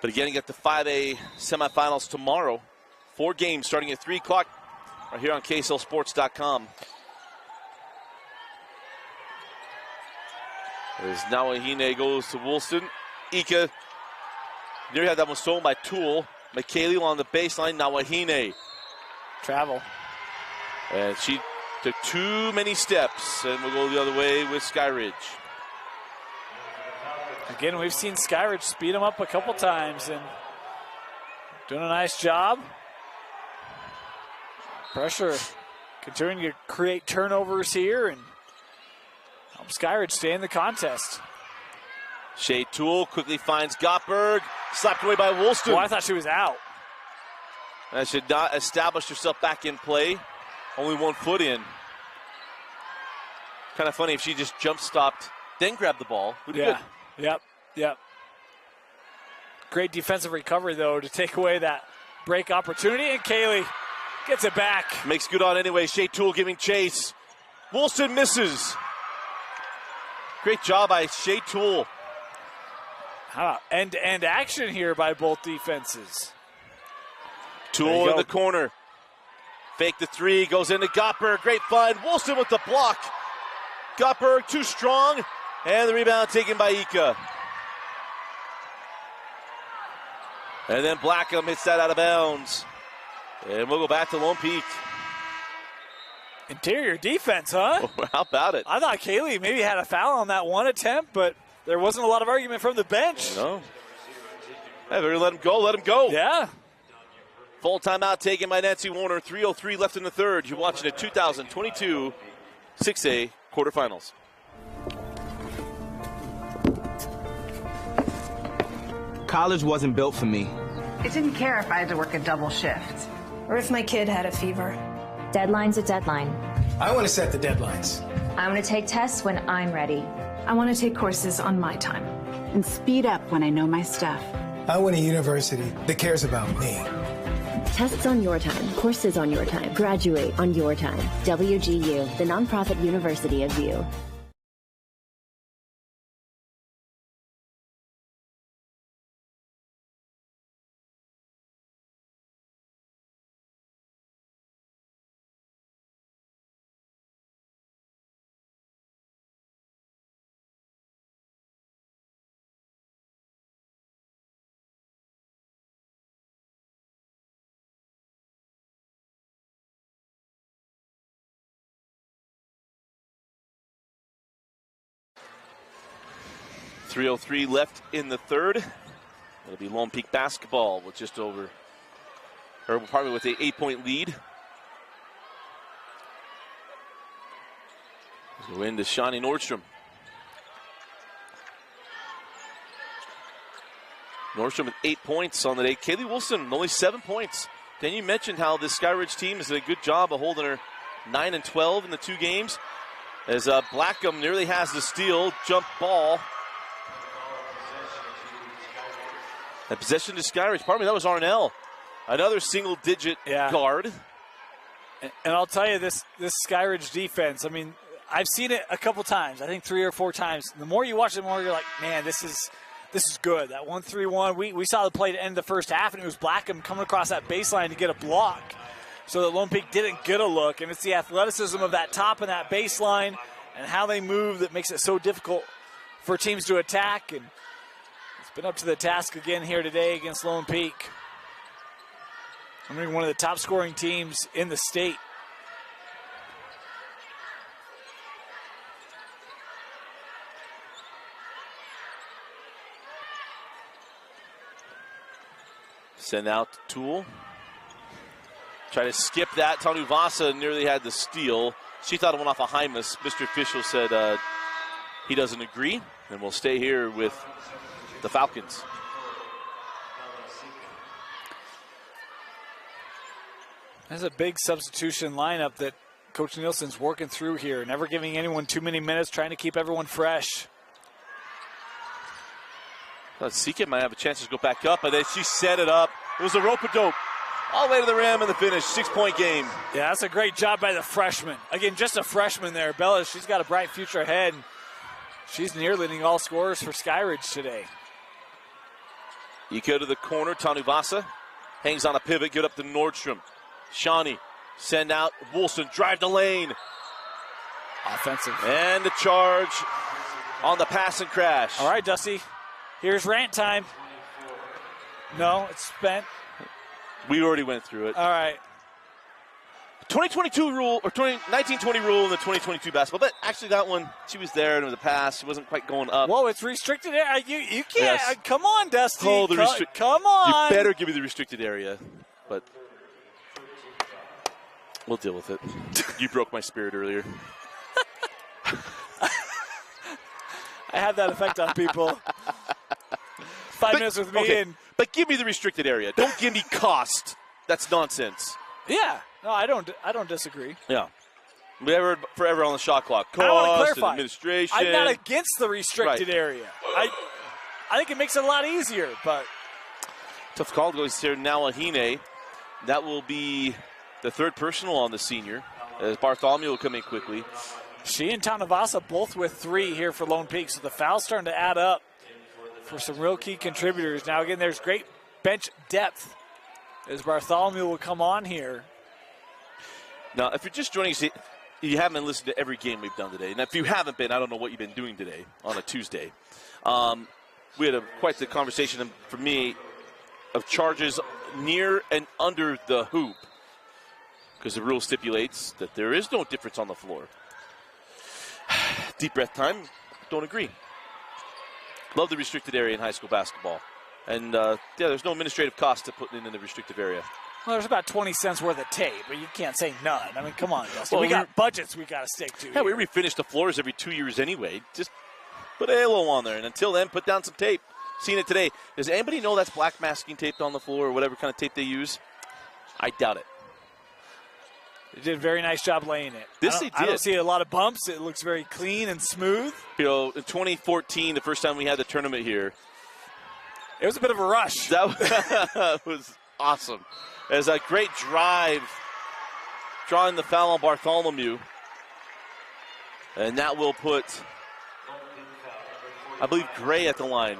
Speaker 1: But again, you got the 5A semifinals tomorrow. 4 games starting at 3 o'clock right here on KSLSports.com. As Nawahine goes to Woolston. Ika nearly had that one stolen by Toole. McKaylee on the baseline. Nawahine.
Speaker 2: Travel.
Speaker 1: And she took too many steps, and we'll go the other way with Skyridge.
Speaker 2: Again, we've seen Skyridge speed them up a couple times and doing a nice job. Pressure continuing to create turnovers here and help Skyridge stay in the contest.
Speaker 1: Shea Toole quickly finds Gottberg, slapped away by Woolston.
Speaker 2: Oh, I thought she was out.
Speaker 1: And she not established herself back in play. Only 1 foot in. Kind of funny if she just jump stopped, then grabbed the ball. Would be good.
Speaker 2: Yep. Great defensive recovery, though, to take away that break opportunity. And Kaylee gets it back.
Speaker 1: Makes good on anyway. Shea Toole giving chase. Woolston misses. Great job by Shea Toole.
Speaker 2: How about end-to-end action here by both defenses?
Speaker 1: Toole in the corner. Fake the 3, goes into Gottberg. Great find. Woolston with the block. Gottberg too strong. And the rebound taken by Ika. And then Blackham hits that out of bounds. And we'll go back to Lone Peak.
Speaker 2: Interior defense, huh?
Speaker 1: Oh, how about it?
Speaker 2: I thought Kaylee maybe had a foul on that one attempt, but there wasn't a lot of argument from the bench.
Speaker 1: No. Hey, better let him go. Let him go.
Speaker 2: Yeah.
Speaker 1: Full timeout taken by Nancy Warner. 3:03 left in the third. You're watching the 2022 6A quarterfinals.
Speaker 3: College wasn't built for me.
Speaker 4: I didn't care if I had to work a double shift.
Speaker 5: Or if my kid had a fever.
Speaker 6: Deadline's a deadline.
Speaker 7: I want to set the deadlines.
Speaker 6: I want to take tests when I'm ready.
Speaker 5: I want to take courses on my time.
Speaker 4: And speed up when I know my stuff.
Speaker 7: I want a university that cares about me.
Speaker 8: Tests on your time, courses on your time, graduate on your time. WGU, the nonprofit university of you.
Speaker 1: 3:03 left in the third. It'll be Lone Peak basketball with just over, or probably with an 8-point lead. Go into Shawnee Nordstrom. Nordstrom with 8 points on the day. Kaylee Wilson, only 7 points. Then you mentioned how this Skyridge team has done a good job of holding her 9 and 12 in the 2 games. As Blackham nearly has the steal, jump ball. And possession to Skyridge. Pardon me, that was Arnell. Another single-digit guard.
Speaker 2: And I'll tell you, this Skyridge defense, I mean, I've seen it a couple times. I think 3 or 4 times. The more you watch it, the more you're like, man, this is good. That 1-3-1. We saw the play to end the first half, and it was Blackham coming across that baseline to get a block so that Lone Peak didn't get a look. And it's the athleticism of that top and that baseline and how they move that makes it so difficult for teams to attack. And it's been up to the task again here today against Lone Peak. I mean, one of the top scoring teams in the state.
Speaker 1: Send out Toole. Try to skip that. Tanuvasa nearly had the steal. She thought it went off a Hymas. Mr. Official said he doesn't agree, and we'll stay here with the Falcons.
Speaker 2: There's a big substitution lineup that Coach Nielsen's working through here, never giving anyone too many minutes, trying to keep everyone fresh.
Speaker 1: Sika might have a chance to go back up, but then she set it up. It was a rope-a-dope all the way to the rim in the finish. 6-point game.
Speaker 2: Yeah, that's a great job by the freshman. Again, just a freshman there. Bella, she's got a bright future ahead. She's near leading all scorers for Skyridge today.
Speaker 1: Ika to the corner. Tanuvasa hangs on a pivot. Get up to Nordstrom. Shawnee send out. Wilson drive the lane.
Speaker 2: Offensive.
Speaker 1: And the charge on the pass and crash.
Speaker 2: All right, Dusty. Here's rant time. No, it's spent.
Speaker 1: We already went through it.
Speaker 2: All right.
Speaker 1: 2022 rule, or 1920 rule in the 2022 basketball. But actually that one, she was there and it was a pass. She wasn't quite going up.
Speaker 2: Whoa, it's restricted area. You can't.
Speaker 1: Yes.
Speaker 2: Come on, Dusty.
Speaker 1: Oh,
Speaker 2: come on.
Speaker 1: You better give me the restricted area. But we'll deal with it. You broke my spirit earlier.
Speaker 2: I have that effect on people. 5 minutes with me,
Speaker 1: okay, but give me the restricted area. Don't give me cost. That's nonsense.
Speaker 2: Yeah, no, I don't disagree.
Speaker 1: Yeah, forever on the shot clock.
Speaker 2: I want to
Speaker 1: Cost
Speaker 2: clarify.
Speaker 1: and administration.
Speaker 2: I'm not against the restricted
Speaker 1: Right.
Speaker 2: area. I think it makes it a lot easier, but
Speaker 1: tough call goes to Nawahine. That will be the third personal on the senior, as Bartholomew will come in quickly.
Speaker 2: She and Tanavasa both with 3 here for Lone Peak, so the foul's starting to add up for some real key contributors. Now, again, there's great bench depth as Bartholomew will come on here.
Speaker 1: Now, if you're just joining us, you haven't listened to every game we've done today. And if you haven't been, I don't know what you've been doing today on a Tuesday. We had quite the conversation, for me, of charges near and under the hoop, because the rule stipulates that there is no difference on the floor. Deep breath time. Don't agree. Love the restricted area in high school basketball. And, there's no administrative cost to putting it in the restricted area.
Speaker 2: Well, there's about 20 cents worth of tape, but you can't say none. I mean, come on, Dustin.
Speaker 1: Well,
Speaker 2: we got budgets we got to stick to.
Speaker 1: Yeah, we refinish the floors every 2 years anyway. Just put a halo on there. And until then, put down some tape. Seen it today. Does anybody know that's black masking tape on the floor or whatever kind of tape they use? I doubt it.
Speaker 2: They did a very nice job laying it.
Speaker 1: They did.
Speaker 2: I don't see a lot of bumps. It looks very clean and smooth.
Speaker 1: You know, in 2014, the first time we had the tournament here,
Speaker 2: it was a bit of a rush.
Speaker 1: That was awesome. As a great drive, drawing the foul on Bartholomew. And that will put, I believe, Gray at the line.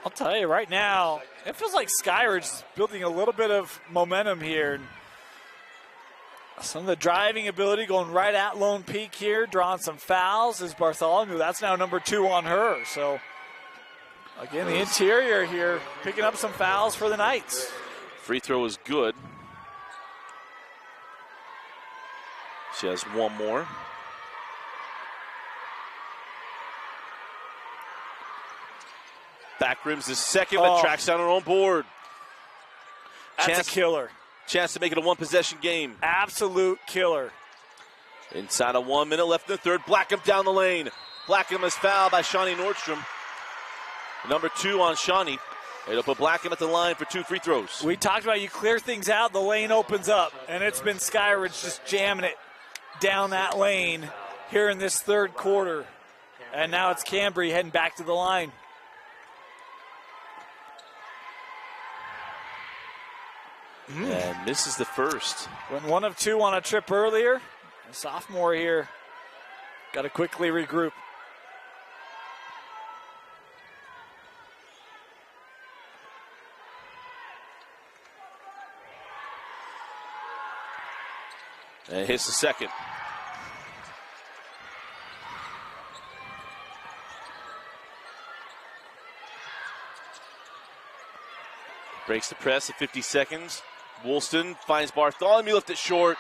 Speaker 2: I'll tell you right now, it feels like Skyridge is building a little bit of momentum here. Some of the driving ability going right at Lone Peak here, drawing some fouls is Bartholomew. That's now number 2 on her. So, again, the interior here picking up some fouls for the Knights.
Speaker 1: Free throw is good. She has one more. Back rims the second, but tracks down her own board.
Speaker 2: That's a killer.
Speaker 1: Chance to make it a one-possession game.
Speaker 2: Absolute killer.
Speaker 1: Inside of 1 minute left in the third. Blackham down the lane. Blackham is fouled by Shawnee Nordstrom. Number 2 on Shawnee. It'll put Blackham at the line for 2 free throws.
Speaker 2: We talked about you clear things out, the lane opens up, and it's been Skyridge just jamming it down that lane here in this third quarter. And now it's Cambry heading back to the line.
Speaker 1: And misses the first.
Speaker 2: Went 1 of 2 on a trip earlier. A sophomore here. Got to quickly regroup.
Speaker 1: And hits the second. Breaks the press at 50 seconds. Woolston finds Bartholomew, left it short.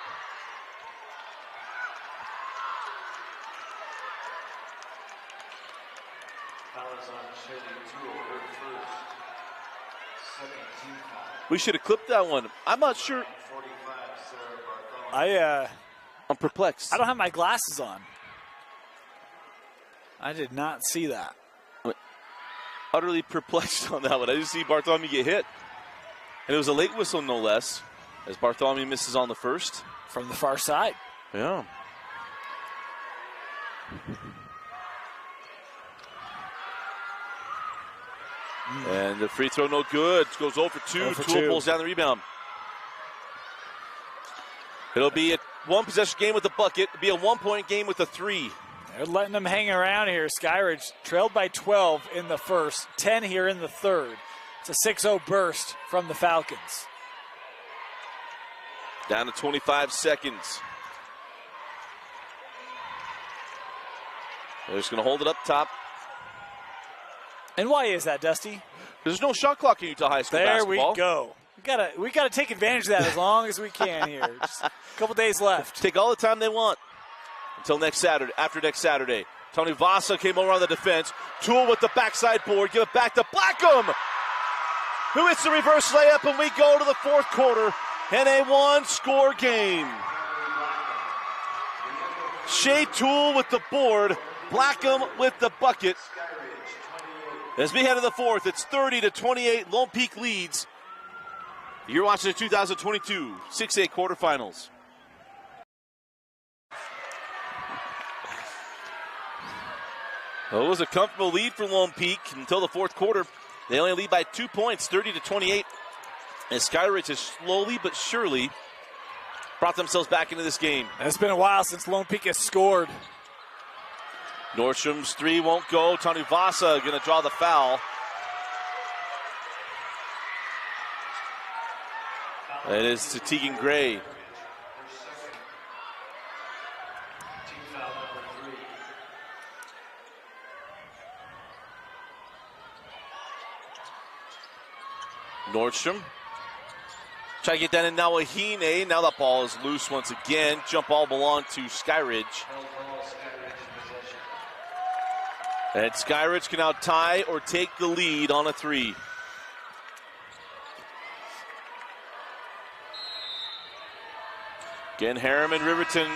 Speaker 1: We should have clipped that one. I'm not sure.
Speaker 2: I'm
Speaker 1: perplexed.
Speaker 2: I don't have my glasses on. I did not see that.
Speaker 1: Utterly perplexed on that one. I didn't see Bartholomew get hit. And it was a late whistle, no less, as Bartholomew misses on the first.
Speaker 2: From the far side.
Speaker 1: Yeah. And the free throw no good. Goes 0 for 2.
Speaker 2: 0 for
Speaker 1: Toole
Speaker 2: 2.
Speaker 1: pulls down the rebound. It'll be a one-possession game with a bucket. It'll be a one-point game with a 3.
Speaker 2: They're letting them hang around here. Skyridge trailed by 12 in the first, 10 here in the third. It's a 6-0 burst from the Falcons.
Speaker 1: Down to 25 seconds. They're just going to hold it up top.
Speaker 2: And why is that, Dusty?
Speaker 1: There's no shot clock in Utah High School basketball.
Speaker 2: There we go. We gotta take advantage of that as long as we can here. Just a couple days left.
Speaker 1: Take all the time they want until next Saturday. After next Saturday, Tony Vasa came over on the defense. Toole with the backside board. Give it back to Blackham, who hits the reverse layup, and we go to the fourth quarter in a one-score game. Shea Toole with the board. Blackham with the bucket. As we head to the fourth, it's 30-28. Lone Peak leads. You're watching the 2022 6A quarterfinals. Well, it was a comfortable lead for Lone Peak until the fourth quarter. They only lead by 2 points, 30-28. And Skyridge has slowly but surely brought themselves back into this game.
Speaker 2: It's been a while since Lone Peak has scored.
Speaker 1: Nordstrom's 3 won't go. Tony Vasa going to draw the foul. It is to Tegan Gray. Nordstrom. Try to get that in now. Ahine. Now that ball is loose once again. Jump ball belonged to Skyridge. And Skyridge can now tie or take the lead on a 3. Again, Harriman, Riverton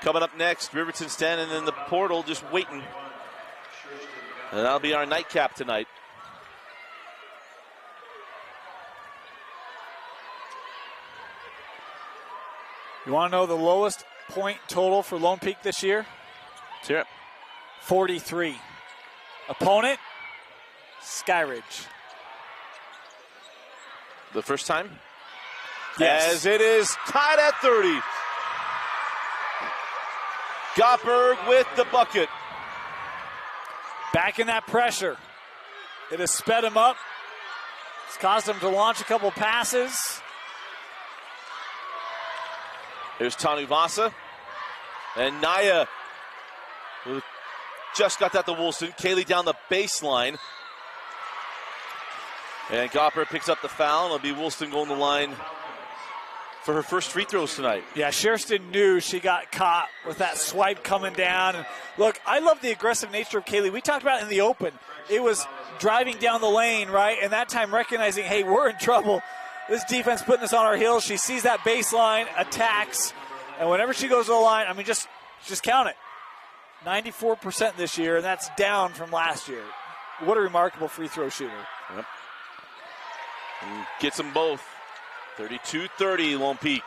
Speaker 1: coming up next. Riverton standing in the portal just waiting. And that'll be our nightcap tonight.
Speaker 2: You want to know the lowest point total for Lone Peak this year?
Speaker 1: Let's hear it.
Speaker 2: 43. Opponent, Skyridge.
Speaker 1: The first time?
Speaker 2: Yes.
Speaker 1: As it is tied at 30. Gottberg with the bucket.
Speaker 2: Back in that pressure. It has sped him up. It's caused him to launch a couple passes.
Speaker 1: Here's Tony Vasa. And Naya, who just got that to Woolston. Kaylee down the baseline. And Gottberg picks up the foul. It'll be Woolston going to the line for her first free throws tonight.
Speaker 2: Yeah, Sherston knew she got caught with that swipe coming down. And look, I love the aggressive nature of Kaylee. We talked about it in the open. it was driving down the lane, right? And that time recognizing, hey, we're in trouble. This defense putting us on our heels. She sees that baseline, attacks, and whenever she goes to the line, I mean, just count it. 94% this year, and that's down from last year. What a remarkable free throw shooter.
Speaker 1: Yep. And gets them both. 32-30, Lone Peak.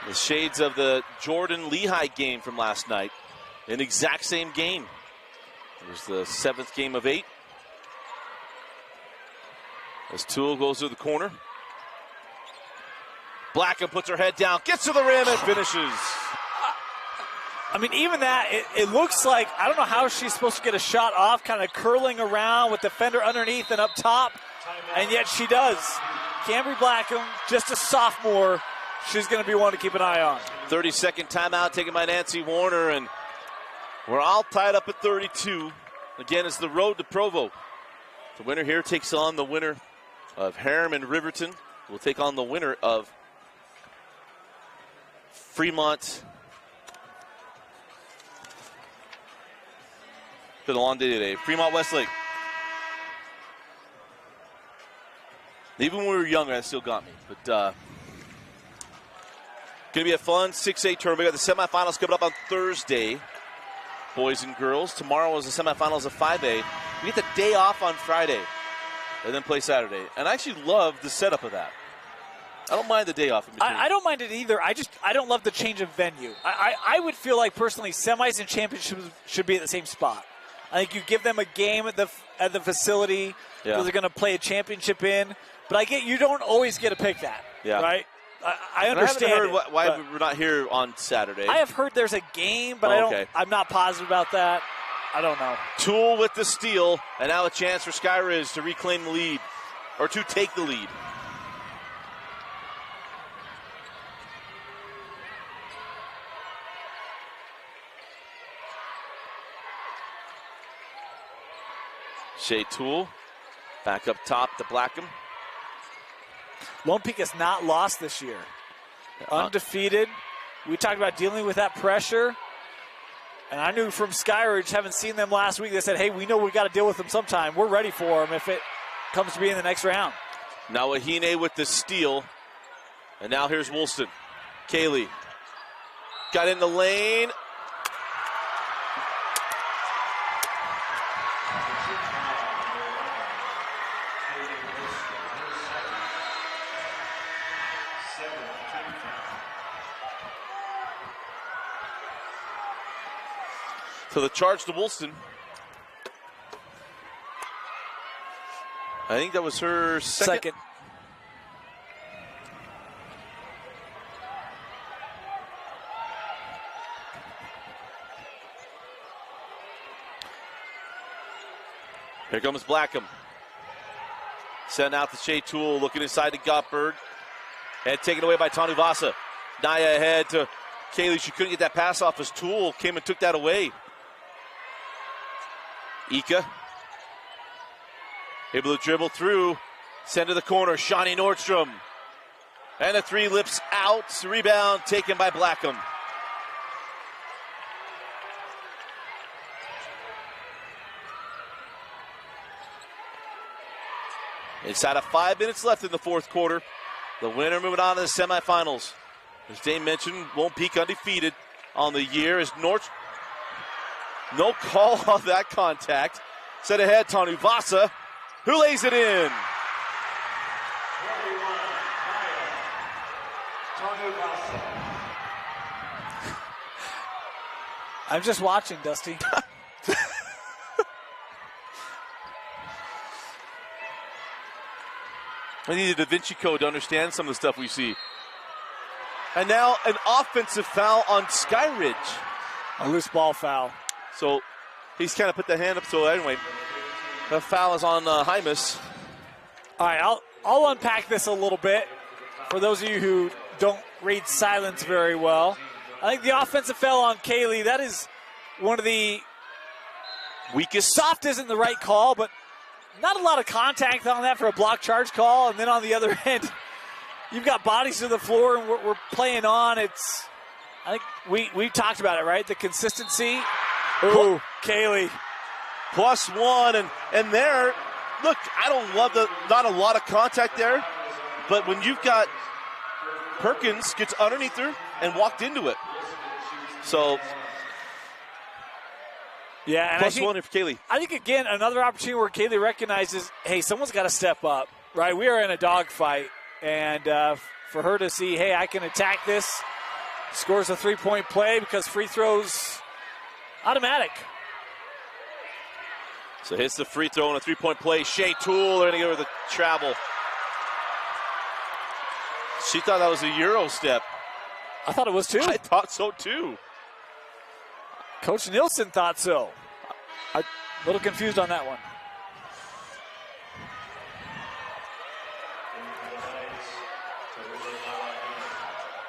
Speaker 1: The shades of the Jordan-Lehigh game from last night. An exact same game. It was the 7th game of 8. As Toole goes to the corner. Blackham puts her head down, gets to the rim, and finishes.
Speaker 2: I mean, even that, it looks like, I don't know how she's supposed to get a shot off, kind of curling around with the defender underneath and up top, and yet she does. Cambry Blackham, just a sophomore, she's going to be one to keep an eye on.
Speaker 1: 30-second timeout taken by Nancy Warner, and we're all tied up at 32. Again, it's the road to Provo. The winner here takes on the winner of Harriman and Riverton. Will take on the winner of Fremont. Been a long day today. Fremont Westlake. Even when we were younger, that still got me. But going to be a fun 6A tournament. We got the semifinals coming up on Thursday, boys and girls. Tomorrow is the semifinals of 5A. We get the day off on Friday and then play Saturday. And I actually love the setup of that. I don't mind the day off in between.
Speaker 2: I don't mind it either. I don't love the change of venue. I would feel like personally semis and championships should be at the same spot. I think you give them a game at the facility that they're going to play a championship in. But I get you don't always get to pick that, right? I understand.
Speaker 1: I haven't heard why we're not here on Saturday.
Speaker 2: I have heard there's a game, but I'm not positive about that. I don't know.
Speaker 1: Toole with the steal, and now a chance for Skyridge to reclaim the lead, or to take the lead. Shea Toole back up top to Blackham.
Speaker 2: Lone Peak has not lost this year. Undefeated. We talked about dealing with that pressure. And I knew from Skyridge, having seen them last week, they said, hey, we know we got to deal with them sometime. We're ready for them if it comes to be in the next round.
Speaker 1: Now Wahine with the steal. And now here's Woolston. Kaylee got in the lane. So the charge to Woolston. I think that was her second. Here comes Blackham. Sent out to Shea Toole, looking inside to Gottberg. And taken away by Tanu Vasa. Naya ahead to Kaylee. She couldn't get that pass off as Toole came and took that away. Ika able to dribble through, send to the corner, Shawnee Nordstrom. And a three lips out, rebound taken by Blackham. Inside of 5 minutes left in the fourth quarter. The winner moving on to the semifinals. As Dane mentioned, Lone Peak undefeated on the year as Nordstrom. No call on that contact. Set ahead, Tanu Vasa, who lays it in.
Speaker 2: I'm just watching, Dusty.
Speaker 1: I need a Da Vinci Code to understand some of the stuff we see. And now an offensive foul on Skyridge.
Speaker 2: A loose ball foul.
Speaker 1: So he's kind of put the hand up. So anyway, the foul is on Hymas.
Speaker 2: All right, I'll unpack this a little bit for those of you who don't read silence very well. I think the offensive foul on Kaylee, that is one of the
Speaker 1: weakest.
Speaker 2: Soft isn't the right call, but not a lot of contact on that for a block charge call. And then on the other end, you've got bodies to the floor and we're playing on. I think we talked about it, right? The consistency. Ooh, Kaylee.
Speaker 1: +1, and there, look, I don't love not a lot of contact there, but when you've got Perkins gets underneath her and walked into it. So,
Speaker 2: yeah, and
Speaker 1: +1 for Kaylee.
Speaker 2: I think, again, another opportunity where Kaylee recognizes, hey, someone's got to step up, right? We are in a dogfight, and for her to see, hey, I can attack this, scores a three-point play because free throws automatic.
Speaker 1: So hits the free throw on a three-point play. Shea Toole, they're going to go with the travel. She thought that was a Euro step.
Speaker 2: I thought it was too.
Speaker 1: I thought so too.
Speaker 2: Coach Nielsen thought so. A little confused on that one.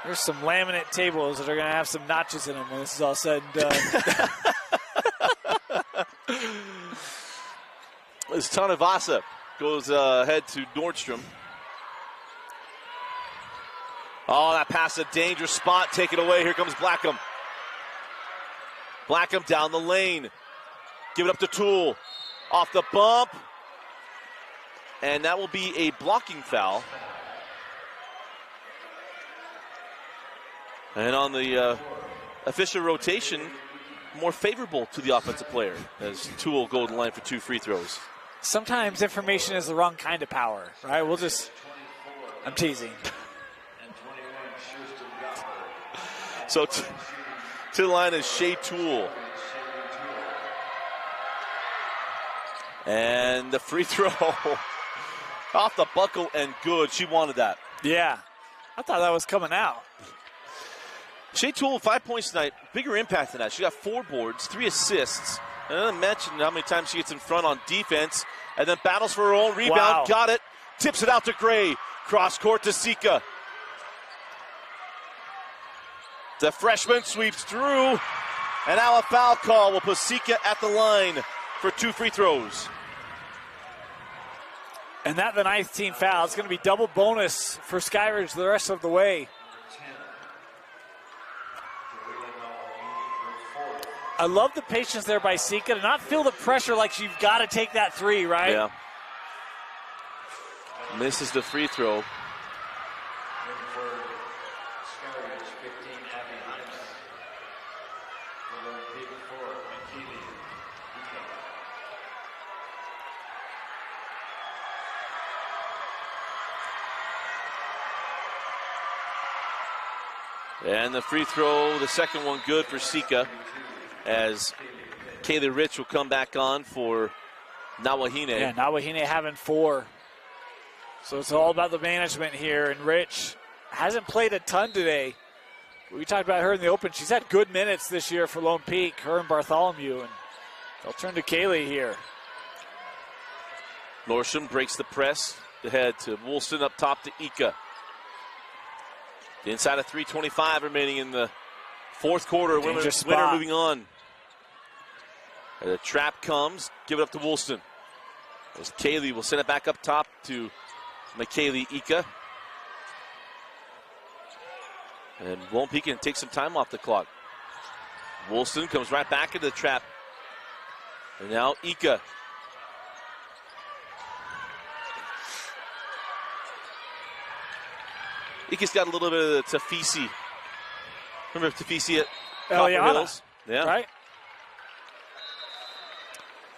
Speaker 2: There's some laminate tables that are going to have some notches in them when this is all said and done.
Speaker 1: As Tanavasa goes ahead to Nordstrom. Oh, that pass, a dangerous spot. Take it away. Here comes Blackham. Blackham down the lane. Give it up to Toole. Off the bump. And that will be a blocking foul. And on the official rotation, more favorable to the offensive player as Toole go to the line for 2 free throws.
Speaker 2: Sometimes information is the wrong kind of power, right? I'm teasing.
Speaker 1: So to the line is Shea Toole. And the free throw off the buckle and good. She wanted that.
Speaker 2: Yeah. I thought that was coming out.
Speaker 1: Shea Toole, 5 points tonight. Bigger impact than that. She got 4 boards, 3 assists. And I mentioned how many times she gets in front on defense. And then battles for her own rebound.
Speaker 2: Wow.
Speaker 1: Got it. Tips it out to Gray. Cross court to Sika. The freshman sweeps through. And now a foul call will put Sika at the line for 2 free throws.
Speaker 2: And that the 9th team foul. It's going to be double bonus for Skyridge the rest of the way. I love the patience there by Sika to not feel the pressure like you've got to take that 3, right?
Speaker 1: Yeah. Misses the free throw. And the free throw, the second one good for Sika, as Kaylee Rich will come back on for Nawahine.
Speaker 2: Yeah, Nawahine having 4. So it's all about the management here. And Rich hasn't played a ton today. We talked about her in the open. She's had good minutes this year for Lone Peak, her and Bartholomew. And they'll turn to Kaylee here.
Speaker 1: Nordstrom breaks the press. Ahead to Woolston, up top to Ika. Inside of 3:25 remaining in the fourth quarter. Winner moving on. And the trap comes. Give it up to Woolston. As Kaylee will send it back up top to McKaylee Ika. And Lone Peak can take some time off the clock. Woolston comes right back into the trap. And now Ika. Ika's got a little bit of the Tafisi. Remember Tafisi at Copper Hills? Yeah.
Speaker 2: Right.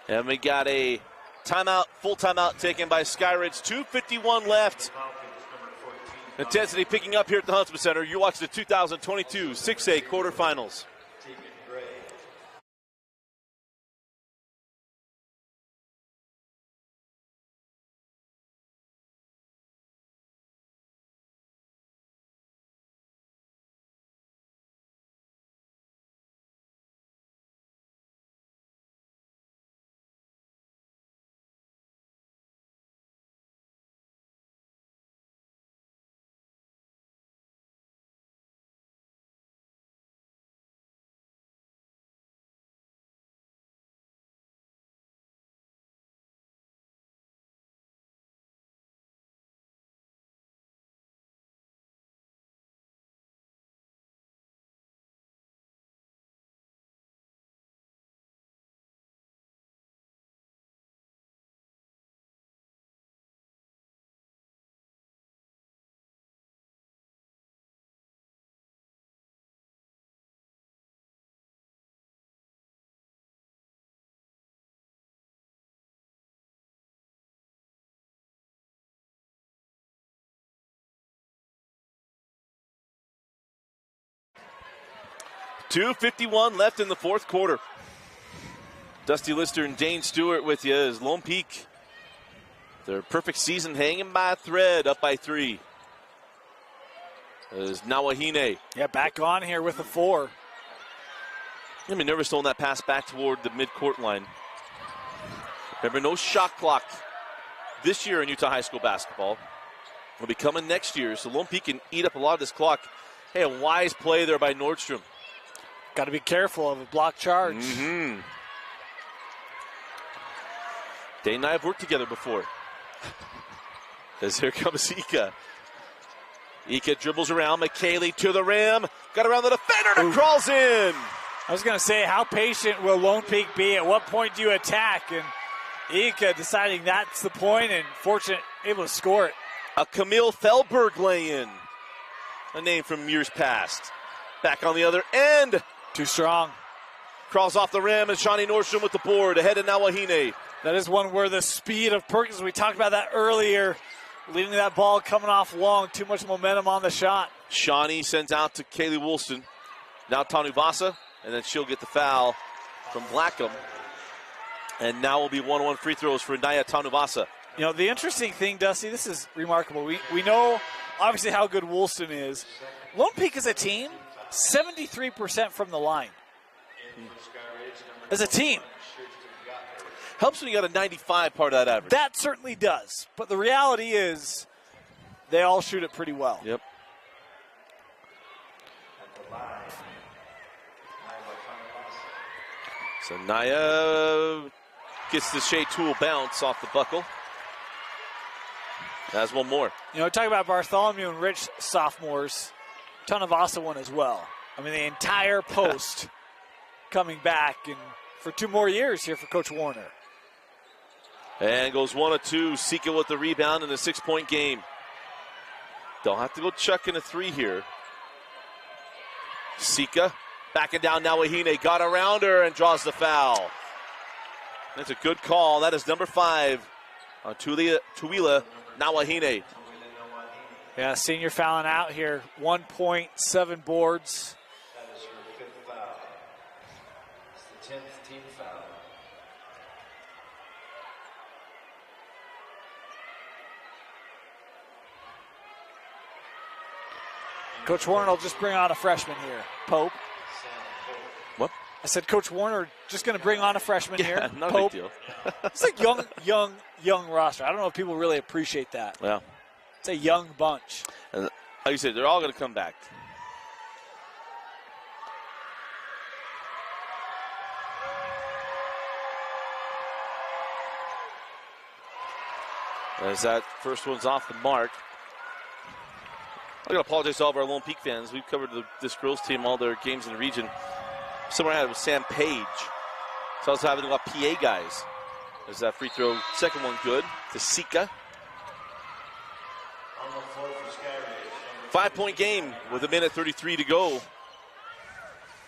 Speaker 1: And we got a timeout, full timeout taken by Skyridge. 2:51 left. Intensity picking up here at the Huntsman Center. You watch the 2022 6A quarterfinals. 2:51 left in the fourth quarter. Dusty Lister and Dane Stewart with you as Lone Peak, their perfect season hanging by a thread, up by 3. As Nawahine.
Speaker 2: Yeah, back on here with a 4.
Speaker 1: I'm nervous throwing that pass back toward the midcourt line. Remember, no shot clock this year in Utah high school basketball. Will be coming next year, so Lone Peak can eat up a lot of this clock. Hey, a wise play there by Nordstrom.
Speaker 2: Got to be careful of a block charge.
Speaker 1: Mm-hmm. Dane and I have worked together before. As here comes Ika. Ika dribbles around. McKaylee to the rim. Got around the defender and crawls in.
Speaker 2: I was going to say, how patient will Lone Peak be? At what point do you attack? And Ika deciding that's the point, and fortunate, able to score it.
Speaker 1: A Camille Felberg lay-in. A name from years past. Back on the other end.
Speaker 2: Too strong.
Speaker 1: Crawls off the rim, and Shawnee Nordstrom with the board. Ahead of Nawahine.
Speaker 2: That is one where the speed of Perkins, we talked about that earlier, leading that ball coming off long, too much momentum on the shot.
Speaker 1: Shawnee sends out to Kaylee Woolston. Now Tanuvasa, and then she'll get the foul from Blackham. And now will be 1-1 free throws for Naya Tanuvasa.
Speaker 2: You know, the interesting thing, Dusty, this is remarkable. We know, obviously, how good Woolston is. Lone Peak as a team, 73% from the line. As a team.
Speaker 1: Helps when you got a 95 part of that average.
Speaker 2: That certainly does. But the reality is they all shoot it pretty well.
Speaker 1: Yep. So Naya gets the Shea Tool bounce off the buckle. Has one more.
Speaker 2: You know, talking about Bartholomew and Rich sophomores, Tanavasa one as well. I mean, the entire post coming back and for 2 more years here for Coach Warner.
Speaker 1: And goes 1 of 2. Sika with the rebound in a 6-point game. They'll have to go chucking a 3 here. Sika backing down Nawahine. Got around her and draws the foul. That's a good call. That is number 5 on Tuila Nawahine.
Speaker 2: Yeah, senior fouling out here. 1.7 boards.
Speaker 9: That is her 5th foul. It's the 10th team foul.
Speaker 2: Coach Warner will just bring on a freshman here. Pope.
Speaker 1: What?
Speaker 2: I said Coach Warner just going to bring on a freshman here.
Speaker 1: Not
Speaker 2: Pope.
Speaker 1: a big deal.
Speaker 2: It's a young roster. I don't know if people really appreciate that.
Speaker 1: Yeah.
Speaker 2: It's a young bunch.
Speaker 1: And like you said, they're all going to come back. As that first one's off the mark. I'm going to apologize to all of our Lone Peak fans. We've covered this girls team, all their games in the region. Somewhere I had it was Sam Page. So I was having a lot of PA guys. There's that free throw. Second one good to Sika.
Speaker 9: On the floor for Skyridge.
Speaker 1: 5-point game with 1:33 to go.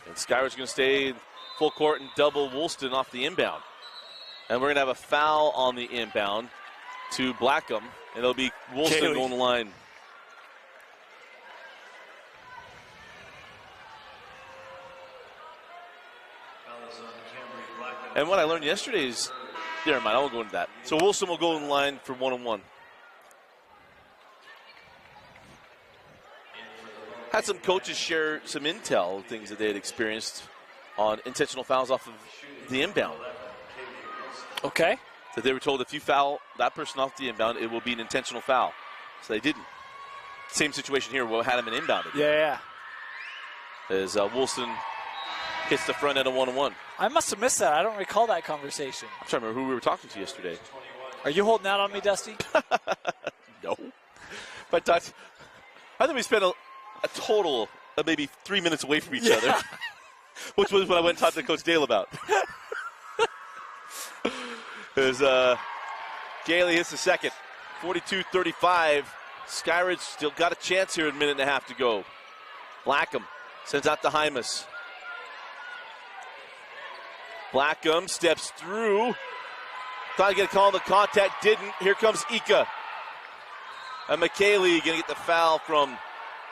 Speaker 1: And Skyridge going to stay full court and double Woolston off the inbound. And we're going to have a foul on the inbound to Blackham. And it'll be Woolston going the line. And what I learned yesterday is, never mind, I won't go into that. So Wilson will go in line for 1-on-1. Had some coaches share some intel, things that they had experienced on intentional fouls off of the inbound.
Speaker 2: Okay.
Speaker 1: That they were told if you foul that person off the inbound, it will be an intentional foul. So they didn't. Same situation here, we had him in inbounded.
Speaker 2: Yeah.
Speaker 1: As Wilson hits the front end of 1-on-1.
Speaker 2: I must have missed that. I don't recall that conversation.
Speaker 1: I'm trying to remember who we were talking to yesterday.
Speaker 2: Are you holding out on me, Dusty?
Speaker 1: No. But I think we spent a total of maybe 3 minutes away from each other, which was what I went and talked to Coach Dale about. As Gailey hits the second, 42-35. Skyridge still got a chance here, a minute and a half to go. Blackham sends out to Hymas. Blackham steps through. Thought he'd get a call on the contact, didn't. Here comes Ika. And McKaylee going to get the foul from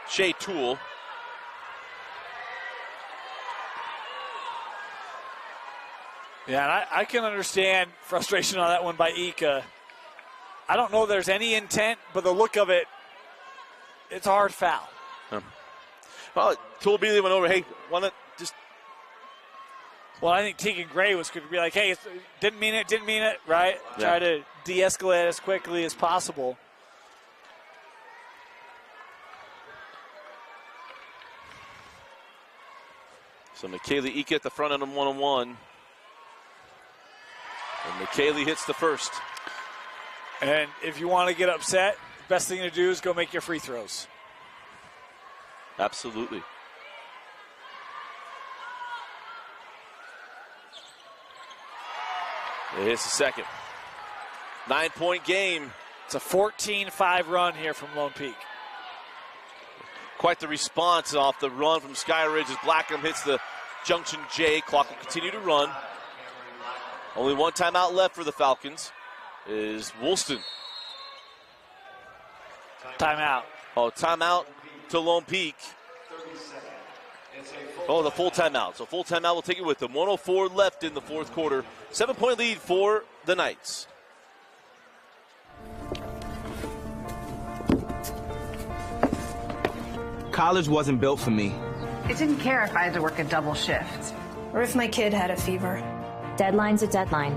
Speaker 1: Shea Tool.
Speaker 2: Yeah, and I can understand frustration on that one by Ika. I don't know if there's any intent, but the look of it, it's a hard foul.
Speaker 1: Well, Tool Beasley went over, hey, why not just...
Speaker 2: Well, I think Tegan Gray was going to be like, hey, didn't mean it, right? Yeah. Try to de-escalate as quickly as possible.
Speaker 1: So McKaylee Ika at the front end of 1-on-1. And McKaylee hits the first.
Speaker 2: And if you want to get upset, the best thing to do is go make your free throws.
Speaker 1: Absolutely. It hits the second. 9-point game.
Speaker 2: It's a 14-5 run here from Lone Peak.
Speaker 1: Quite the response off the run from Skyridge as Blackham hits the junction J. Clock will continue to run. Only one timeout left for the Falcons is Woolston.
Speaker 2: Timeout.
Speaker 1: Oh, timeout to Lone Peak. Oh, the full timeout. So full timeout will take it with them. 1:04 left in the fourth quarter. 7-point lead for the Knights.
Speaker 3: College wasn't built for me.
Speaker 4: I didn't care if I had to work a double shift.
Speaker 5: Or if my kid had a fever.
Speaker 6: Deadline's a deadline.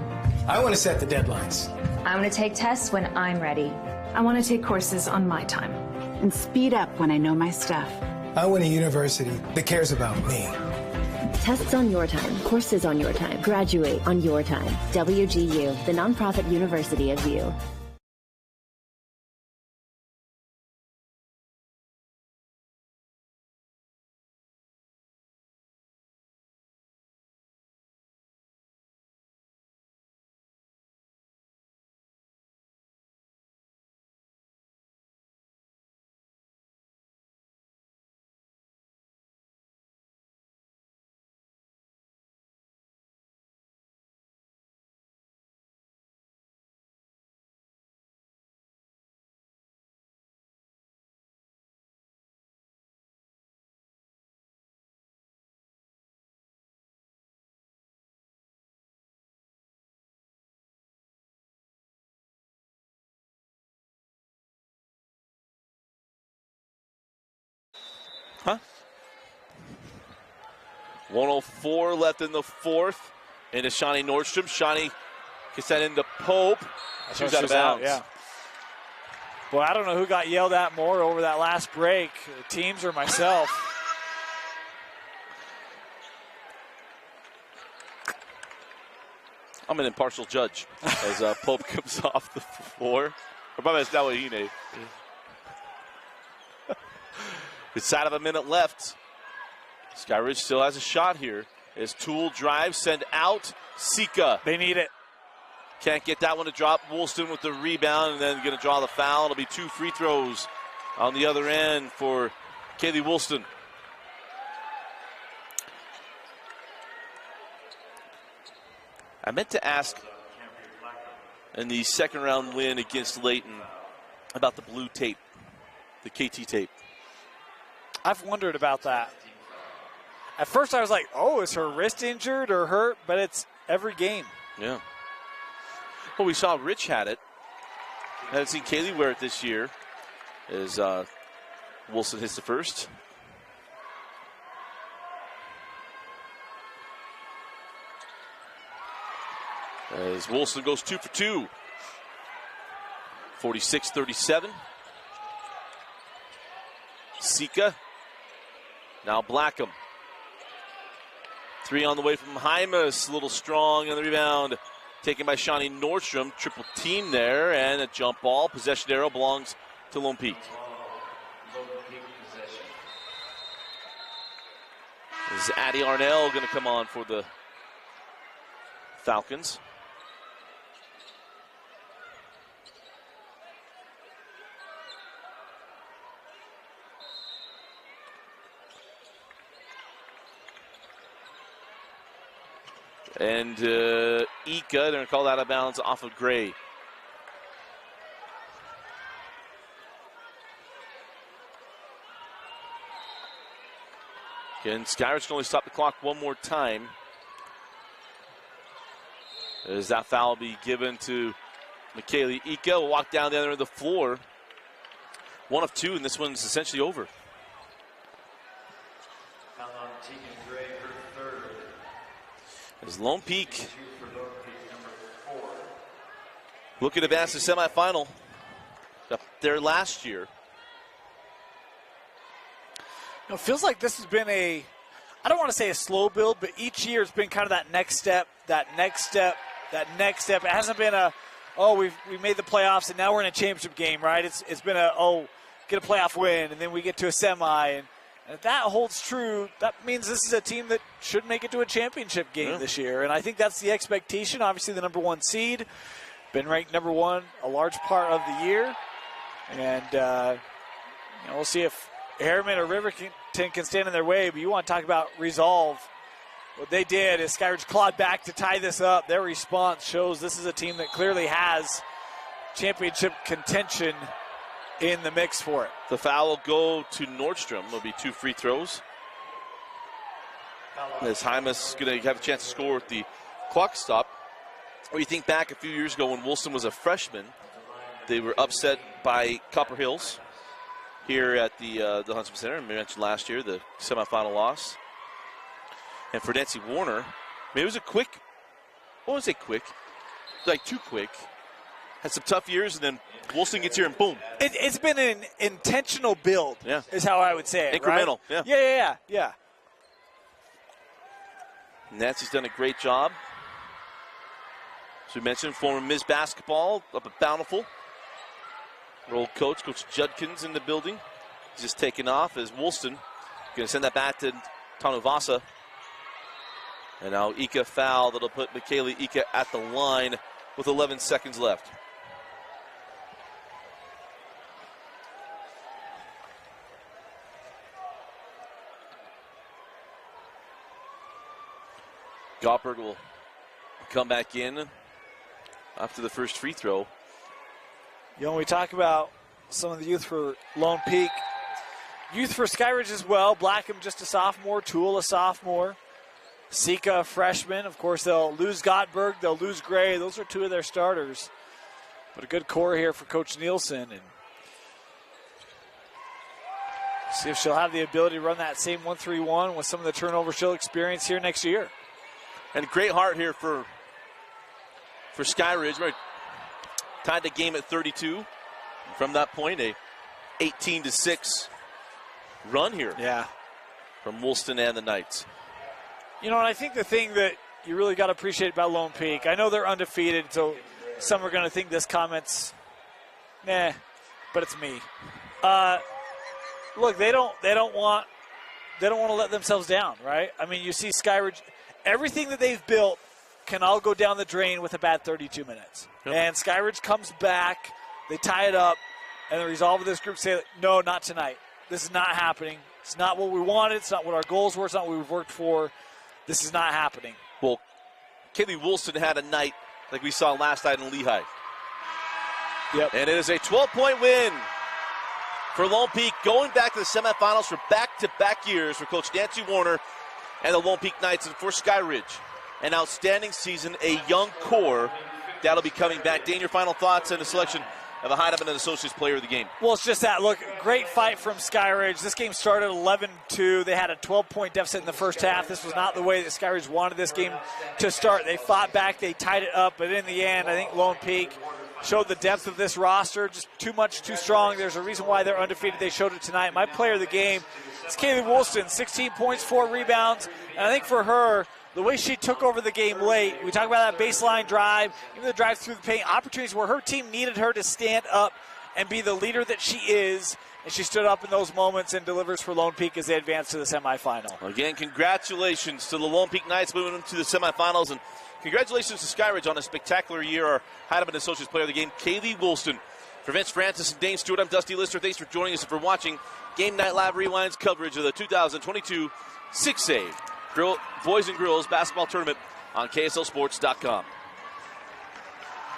Speaker 7: I want to set the deadlines.
Speaker 6: I want to take tests when I'm ready.
Speaker 5: I want to take courses on my time.
Speaker 4: And speed up when I know my stuff.
Speaker 7: I want a university that cares about me.
Speaker 8: Tests on your time, courses on your time, graduate on your time. WGU, the nonprofit university of you.
Speaker 1: Huh? 1:04 left in the fourth. Into Shawnee Nordstrom. Shawnee gets that into Pope. She's out of bounds.
Speaker 2: Yeah. Boy, I don't know who got yelled at more over that last break, the teams or myself.
Speaker 1: I'm an impartial judge as Pope comes off the floor. Or probably that's not what he made. Inside of a minute left. Skyridge still has a shot here. As Tool drives, send out Sika.
Speaker 2: They need it.
Speaker 1: Can't get that one to drop. Woolston with the rebound and then going to draw the foul. It'll be 2 free throws on the other end for Kaylee Woolston. I meant to ask in the second round win against Layton about the blue tape, the KT tape.
Speaker 2: I've wondered about that. At first I was like, oh, is her wrist injured or hurt? But it's every game.
Speaker 1: Yeah. Well, we saw Rich had it. I haven't seen Kaylee wear it this year as Wilson hits the first. As Wilson goes 2 for 2. 46-37. Sika. Now Blackham. 3 on the way from Hymas. A little strong on the rebound. Taken by Shawnee Nordstrom. Triple team there. And a jump ball. Possession arrow belongs to Lone Peak. Is Addie Arnell going to come on for the Falcons? And Ika, they're going to call that out of bounds off of Gray. Again, Skyridge can only stop the clock one more time. As that foul will be given to McKaylee Ika. Will walk down the other end of the floor. 1 of 2, and this one's essentially over.
Speaker 9: Foul on Tegan Gray, her third.
Speaker 1: As Lone Peak
Speaker 9: 2 for Lone Peak, number 4.
Speaker 1: looking to advance to the semifinal. Up there last year.
Speaker 2: It feels like this has been I don't want to say a slow build, but each year it's been kind of that next step. It hasn't been we made the playoffs and now we're in a championship game, right? It's been get a playoff win and then we get to a semi. And if that holds true, that means this is a team that should make it to a championship game this year. And I think that's the expectation. Obviously the number 1 seed, been ranked number 1 a large part of the year. And we'll see if Harriman or Riverton can stand in their way, but you want to talk about resolve. What they did is Skyridge clawed back to tie this up. Their response shows this is a team that clearly has championship contention in the mix for it.
Speaker 1: The foul will go to Nordstrom. There'll be 2 free throws. As Hymas going to have a chance to score with the clock stop. Or you think back a few years ago when Wilson was a freshman, they were upset by Copper Hills here at the Huntsman Center. And we mentioned last year the semifinal loss. And for Nancy Warner, it was a quick, I won't say quick, like too quick. Had some tough years, and then Wilson gets here and boom.
Speaker 2: It's been an intentional build, is how I would say it.
Speaker 1: Incremental,
Speaker 2: right? Yeah.
Speaker 1: Nancy's done a great job. As we mentioned, former Ms. Basketball up at Bountiful. Her old coach, Coach Judkins, in the building. He's just taking off as Woolston going to send that back to Tanuvasa. And now Ika foul that'll put McKaylee Ika at the line with 11 seconds left. Gottberg will come back in after the first free throw.
Speaker 2: When we talk about some of the youth for Lone Peak, youth for Skyridge as well. Blackham just a sophomore, Toole a sophomore. Sika, freshman. Of course, they'll lose Gottberg. They'll lose Gray. Those are 2 of their starters. But a good core here for Coach Nielsen. And see if she'll have the ability to run that same 1-3-1 with some of the turnovers she'll experience here next year.
Speaker 1: And great heart here for Skyridge. Right, tied the game at 32. And from that point, a 18-6 run here.
Speaker 2: Yeah.
Speaker 1: From Woolston and the Knights.
Speaker 2: And I think the thing that you really got to appreciate about Lone Peak, I know they're undefeated, so some are going to think this comment's, but it's me. Look, they don't want to let themselves down, right? I mean, you see Skyridge, everything that they've built can all go down the drain with a bad 32 minutes. Yep. And Skyridge comes back, they tie it up, and the resolve of this group say, no, not tonight. This is not happening. It's not what we wanted. It's not what our goals were. It's not what we've worked for. This is not happening.
Speaker 1: Well, Kaylee Woolston had a night like we saw last night in Lehigh.
Speaker 2: Yep.
Speaker 1: And it is a 12-point win for Lone Peak, going back to the semifinals for back-to-back years for Coach Nancy Warner and the Lone Peak Knights, and for Skyridge. An outstanding season, a young core that'll be coming back. Dane, your final thoughts on the selection of the Heidemann and Associates Player of the Game?
Speaker 2: Well, it's just that. Look, great fight from Skyridge. This game started 11-2. They had a 12-point deficit in the first half. This was not the way that Skyridge wanted this game to start. They fought back. They tied it up. But in the end, I think Lone Peak showed the depth of this roster. Just too much, too strong. There's a reason why they're undefeated. They showed it tonight. My player of the game is Kaylee Woolston, 16 points, 4 rebounds. And I think for her, the way she took over the game late, we talk about that baseline drive, even the drive through the paint, opportunities where her team needed her to stand up and be the leader that she is, and she stood up in those moments and delivers for Lone Peak as they advance to the semifinal.
Speaker 1: Again, congratulations to the Lone Peak Knights moving into the semifinals, and congratulations to Skyridge on a spectacular year. Our Heidemann Associates Player of the Game, Kaylee Woolston. For Vince Francis and Dane Stewart, I'm Dusty Lister. Thanks for joining us and for watching Game Night Live Rewind's coverage of the 2022 6A Boys and Girls Basketball Tournament on KSLSports.com.